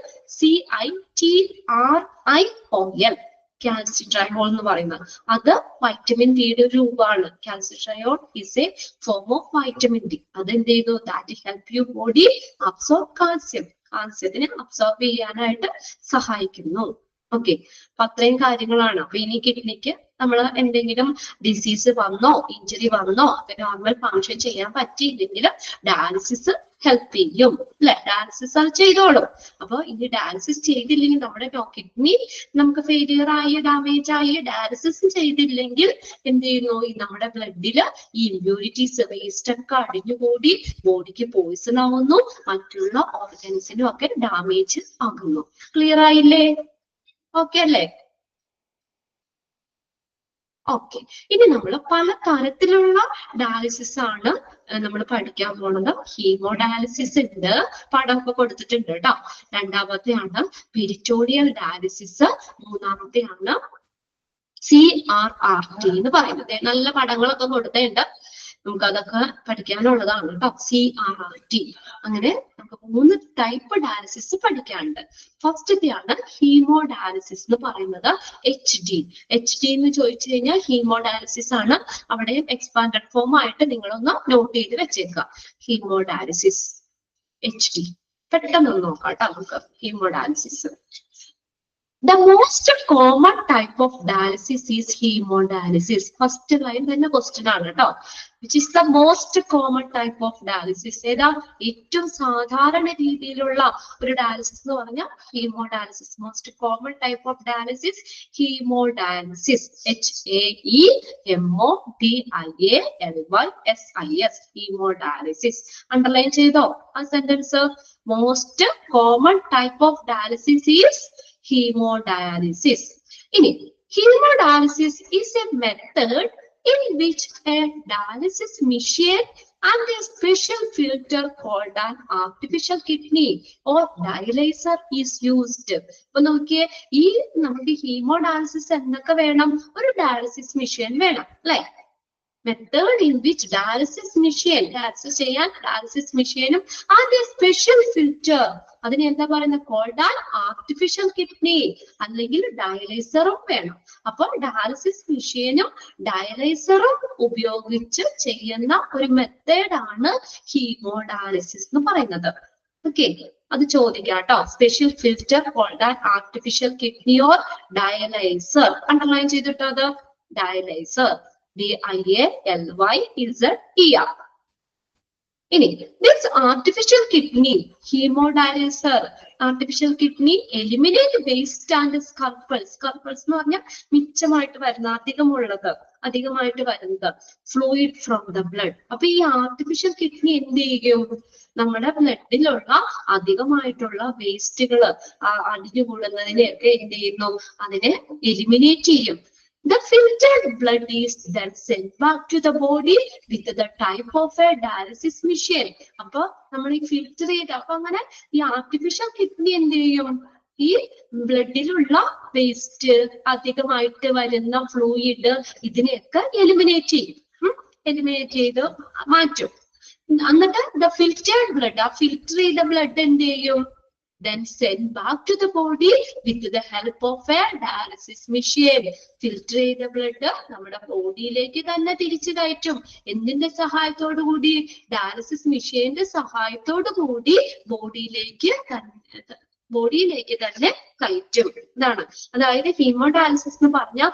കാൽസിട്രയോൾ എന്ന് പറയുന്നത്. അത് വൈറ്റമിൻ ഡിയുടെ ഒരു രൂപമാണ്. Calcitriol is a form of vitamin D. അത് എന്ത് ചെയ്യുന്നു? That help you body absorb calcium. കാൽസ്യത്തിനെ അബ്സോർബ് ചെയ്യാനായിട്ട് സഹായിക്കുന്നു. ഓക്കെ, അപ്പൊ അത്രയും കാര്യങ്ങളാണ്. അപ്പൊ ഇനി കിഡ്നിക്ക് നമ്മൾ എന്തെങ്കിലും ഡിസീസ് വന്നോ, ഇഞ്ചുറി വന്നോ, അത് നോർമൽ ഫങ്ഷൻ ചെയ്യാൻ പറ്റിയില്ലെങ്കിൽ ഡയാലിസിസ് ഹെൽപ്പ് ചെയ്യും അല്ലെ. ഡയാലിസിസ് അത് ചെയ്തോളും. അപ്പൊ ഇനി ഡയാലിസിസ് ചെയ്തില്ലെങ്കിൽ നമ്മുടെ കിഡ്നി നമുക്ക് ഫെയിലിയർ ആയി, ഡാമേജ് ആയി, ഡയാലിസിസ് ചെയ്തില്ലെങ്കിൽ എന്ത് ചെയ്യുന്നു? ഈ നമ്മുടെ ബ്ലഡില് ഈ ഇമ്പ്യൂരിറ്റീസ്, വേസ്റ്റ് ഒക്കെ അടിഞ്ഞുകൂടി ബോഡിക്ക് പോയിസൺ ആവുന്നു, മറ്റുള്ള ഓർഗൻസിനും ഒക്കെ ഡാമേജ് ആകുന്നു. ക്ലിയർ ആയില്ലേ? ഓക്കെ അല്ലേ? ഓക്കെ, ഇനി നമ്മൾ പല തരത്തിലുള്ള ഡയാലിസിസ് ആണ് നമ്മൾ പഠിക്കാൻ പോണത്. ഹീമോ ഡയാലിസിസ് ഉണ്ട്, പടമൊക്കെ കൊടുത്തിട്ടുണ്ട് കേട്ടോ. രണ്ടാമത്തെയാണ് പെരിറ്റോണിയൽ ഡയാലിസിസ്. മൂന്നാമത്തെയാണ് CRRT എന്ന് പറയുന്നത്. നല്ല പടങ്ങളൊക്കെ കൊടുത്തിട്ടുണ്ട്, നമുക്ക് അതൊക്കെ പഠിക്കാനുള്ളതാണ് കേട്ടോ. CRRT. അങ്ങനെ നമുക്ക് 3 ടൈപ്പ് ഡയാലിസിസ് പഠിക്കാനുണ്ട്. ഫസ്റ്റത്തെയാണ് ഹീമോ ഡയാലിസിസ് എന്ന് പറയുന്നത്. HD എന്ന് ചോദിച്ചു കഴിഞ്ഞാൽ ഹീമോ ഡയാലിസിസ് ആണ്. അവിടെ എക്സ്പാൻഡഡ് ഫോം ആയിട്ട് നിങ്ങളൊന്ന് നോട്ട് ചെയ്ത് വെച്ചേക്കുക. ഹീമോ ഡയാലിസിസ് HD പെട്ടെന്ന് നോക്കാം കേട്ടോ നമുക്ക്. Haemo dialysis. The most common type of dialysis is hemodialysis. First line തന്നെ question ആണ് കേട്ടോ. Which is the most common type of dialysis? ഏതാ ഏറ്റവും സാധാരണ രീതിയിലുള്ള ഒരു ഡയാലിസിസ് എന്ന് പറഞ്ഞാൽ haemodialysis. Most common type of dialysis haemodialysis. HAEMODIALYSIS haemodialysis. Underline ചെയ്തോ ആ sentence? Most common type of dialysis is hemodialysis. Hemodialysis is a method in which a dialysis machine and a special filter called an artificial kidney or dialyzer is used. ഇപ്പൊ നോക്കിയേ, ഈ നമുക്ക് haemodialysis എന്തൊക്കെ വേണം? ഒരു dialysis machine വേണം അല്ലെ? Method in which dialysis machine, dialysis ചെയ്യാൻ dialysis machine and a special filter, അതിനെ എന്താ പറയുന്നത്? called an artificial kidney അല്ലെങ്കിൽ ഡയലൈസറും വേണം. അപ്പോൾ ഡയാലിസിസ് മെഷീനും ഡയലൈസറും ഉപയോഗിച്ച് ചെയ്യുന്ന ഒരു മെത്തേഡ് ആണ് ഹീമോഡയാലിസിസ് എന്ന് പറയുന്നത്. ഓക്കെ, അത് ചോദിക്കാം കേട്ടോ. Special filter called an artificial kidney or dialyzer, underline ചെയ്തിട്ടോ അത്? Dialyzer, DIALYZER. ഇനി this artificial kidney hemodialyzer, artificial kidney eliminate waste and scurples. Scurples എന്ന് പറഞ്ഞാൽ മിച്ചമായിട്ട് വരുന്ന, അധികമായിട്ട് വരുന്നത് ഫ്ലൂയിഡ് ഫ്രം ദ ബ്ലഡ്. അപ്പൊ ഈ ആർട്ടിഫിഷ്യൽ കിഡ്നി എന്ത് ചെയ്യും? നമ്മുടെ ബ്ലഡിലുള്ള അധികമായിട്ടുള്ള വേസ്റ്റുകള് അടിഞ്ഞുകൂടുന്നതിനെയൊക്കെ എന്ത് ചെയ്യുന്നു? അതിനെ എലിമിനേറ്റ് ചെയ്യും. The filtered blood is then sent back to the body with the type of a dialysis machine. അപ്പൊ നമ്മൾ ഈ ഫിൽറ്റർ ചെയ്ത്, അപ്പൊ അങ്ങനെ ഈ ആർട്ടിഫിഷ്യൽ കിഡ്നി എന്ത് ചെയ്യും? ഈ ബ്ലഡിലുള്ള വേസ്റ്റ്, അധികമായിട്ട് വരുന്ന ഫ്ലൂയിഡ്, ഇതിനെയൊക്കെ എലിമിനേറ്റ് ചെയ്ത് മാറ്റും. എന്നിട്ട് the filtered blood, ആ ഫിൽറ്റർ ചെയ്ത ബ്ലഡ് എന്ത് ചെയ്യും? then send back to the body with the help of a dialysis machine. Filter ചെയ്ത ബ്ലഡ് നമ്മുടെ ബോഡിയിലേക്ക് തന്നെ തിരിച്ചു കയറ്റും. എന്തിന്റെ സഹായത്തോടു കൂടി? ഡയാലിസിസ് മെഷീന്റെ സഹായത്തോടു കൂടി ബോഡിയിലേക്ക് തന്നെ കയറ്റും. ഇതാണ്, അതായത് ഹീമോഡയാലിസിസ് എന്ന് പറഞ്ഞാൽ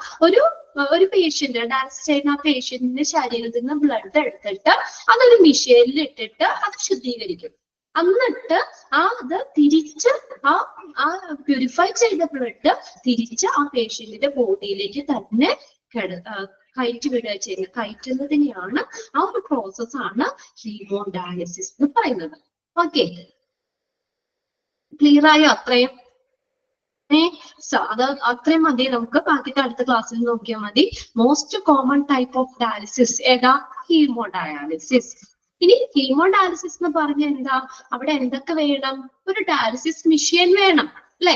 ഒരു പേഷ്യന്റ്, ഡയാലിസിസ് ചെയ്യുന്ന ആ പേഷ്യന്റിന്റെ ശരീരത്തിൽ നിന്ന് ബ്ലഡ് എടുത്തിട്ട് അതൊരു മെഷീനിൽ ഇട്ടിട്ട് അത് ശുദ്ധീകരിക്കും. എന്നിട്ട് അത് തിരിച്ച് ആ പ്യൂരിഫൈ ചെയ്ത ബ്ലഡ് തിരിച്ച് ആ പേഷ്യന്റിന്റെ ബോഡിയിലേക്ക് തന്നെ കയറ്റിവിടുക ചെയ്യുന്നത്. കയറ്റുന്നതിനെയാണ്, ആ ഒരു പ്രോസസ്സാണ് ഹീമോഡയാലിസിസ് എന്ന് പറയുന്നത്. ഓക്കെ, ക്ലിയർ ആയോ? അത്രയും അത് അത്രയും മതി. നമുക്ക് ബാക്കിത്തെ അടുത്ത ക്ലാസ്സിൽ നോക്കിയാൽ മതി. Most common type of dialysis ഏതാ? ഹീമോഡയാലിസിസ്. ഇനി ഹീമോഡയാലിസിസ് എന്ന് പറഞ്ഞ എന്താ? അവിടെ എന്തൊക്കെ വേണം? ഒരു ഡയാലിസിസ് മെഷീൻ വേണം അല്ലെ?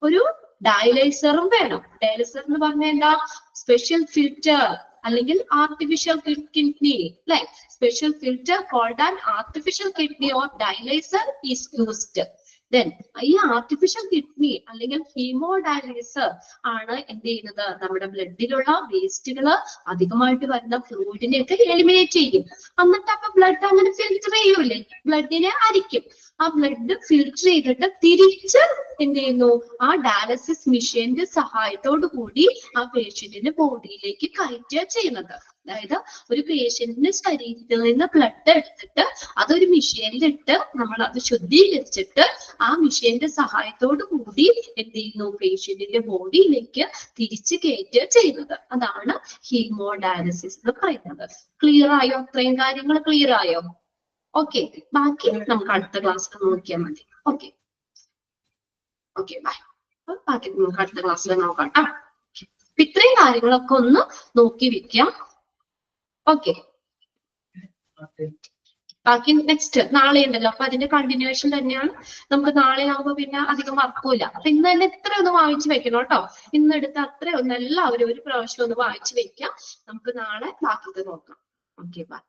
ഒരു ഡയലൈസറും വേണം. ഡയലൈസർ എന്ന് പറഞ്ഞ എന്താ? സ്പെഷ്യൽ ഫിൽറ്റർ അല്ലെങ്കിൽ ആർട്ടിഫിഷ്യൽ കിഡ്നി അല്ലെ? Special filter called an artificial kidney or dialyser is used. Then ഈ ആർട്ടിഫിഷ്യൽ കിഡ്നി അല്ലെങ്കിൽ ഹീമോഡയാലിസർ ആണ് എന്ത് ചെയ്യുന്നത്? നമ്മുടെ ബ്ലഡിലുള്ള വേസ്റ്റുകള്, അധികമായിട്ട് വരുന്ന ഫ്ലൂയിഡിനെയൊക്കെ എലിമിനേറ്റ് ചെയ്യും. എന്നിട്ട് അപ്പൊ ബ്ലഡ് അങ്ങനെ ഫിൽറ്റർ ചെയ്യൂലേ, ബ്ലഡിനെ അരിക്കും. ആ ബ്ലഡ് ഫിൽറ്റർ ചെയ്തിട്ട് തിരിച്ച് എന്ത് ചെയ്യുന്നു? ആ ഡയാലിസിസ് മെഷീന്റെ സഹായത്തോടു കൂടി ആ പേഷ്യന്റിന്റെ ബോഡിയിലേക്ക് കയറ്റുക ചെയ്യുന്നത്. അതായത് ഒരു പേഷ്യന്റിന്റെ ശരീരത്തിൽ നിന്ന് ബ്ലഡ് എടുത്തിട്ട് അതൊരു മെഷീനിലിട്ട് നമ്മൾ അത് ശുദ്ധീകരിച്ചിട്ട് ആ മെഷീന്റെ സഹായത്തോടു കൂടി എന്ത് ചെയ്യുന്നു? പേഷ്യന്റിന്റെ ബോഡിയിലേക്ക് തിരിച്ചു കയറ്റുക ചെയ്യുന്നത്. അതാണ് ഹീമോഡയാലിസിസ് എന്ന് പറയുന്നത്. ക്ലിയർ ആയോ? അത്രയും കാര്യങ്ങൾ ക്ലിയർ ആയോ? ഓക്കെ, ബാക്കി നമുക്ക് അടുത്ത ക്ലാസ്സിൽ നോക്കിയാൽ മതി. Okay, bye. ബാക്കി നമുക്ക് അടുത്ത ക്ലാസ്സിൽ നോക്കാം കേട്ടോ. ഇത്രയും കാര്യങ്ങളൊക്കെ ഒന്ന് നോക്കി വെക്കാം. ഓക്കെ, ബാക്കി നെക്സ്റ്റ് നാളെ ഉണ്ടല്ലോ, അപ്പൊ അതിന്റെ കണ്ടിന്യൂവേഷൻ തന്നെയാണ്. നമുക്ക് നാളെ ആകുമ്പോ പിന്നെ അധികം മറക്കൂല. അപ്പൊ ഇന്ന് തന്നെ ഇത്രയൊന്ന് വായിച്ചു വെക്കണം കേട്ടോ. ഇന്ന് എടുത്ത് അത്രയൊന്ന് എല്ലാവരും ഒരു പ്രാവശ്യം ഒന്ന് വായിച്ചു വെക്കാം. നമുക്ക് നാളെ ബാക്കി നോക്കാം. Okay, by.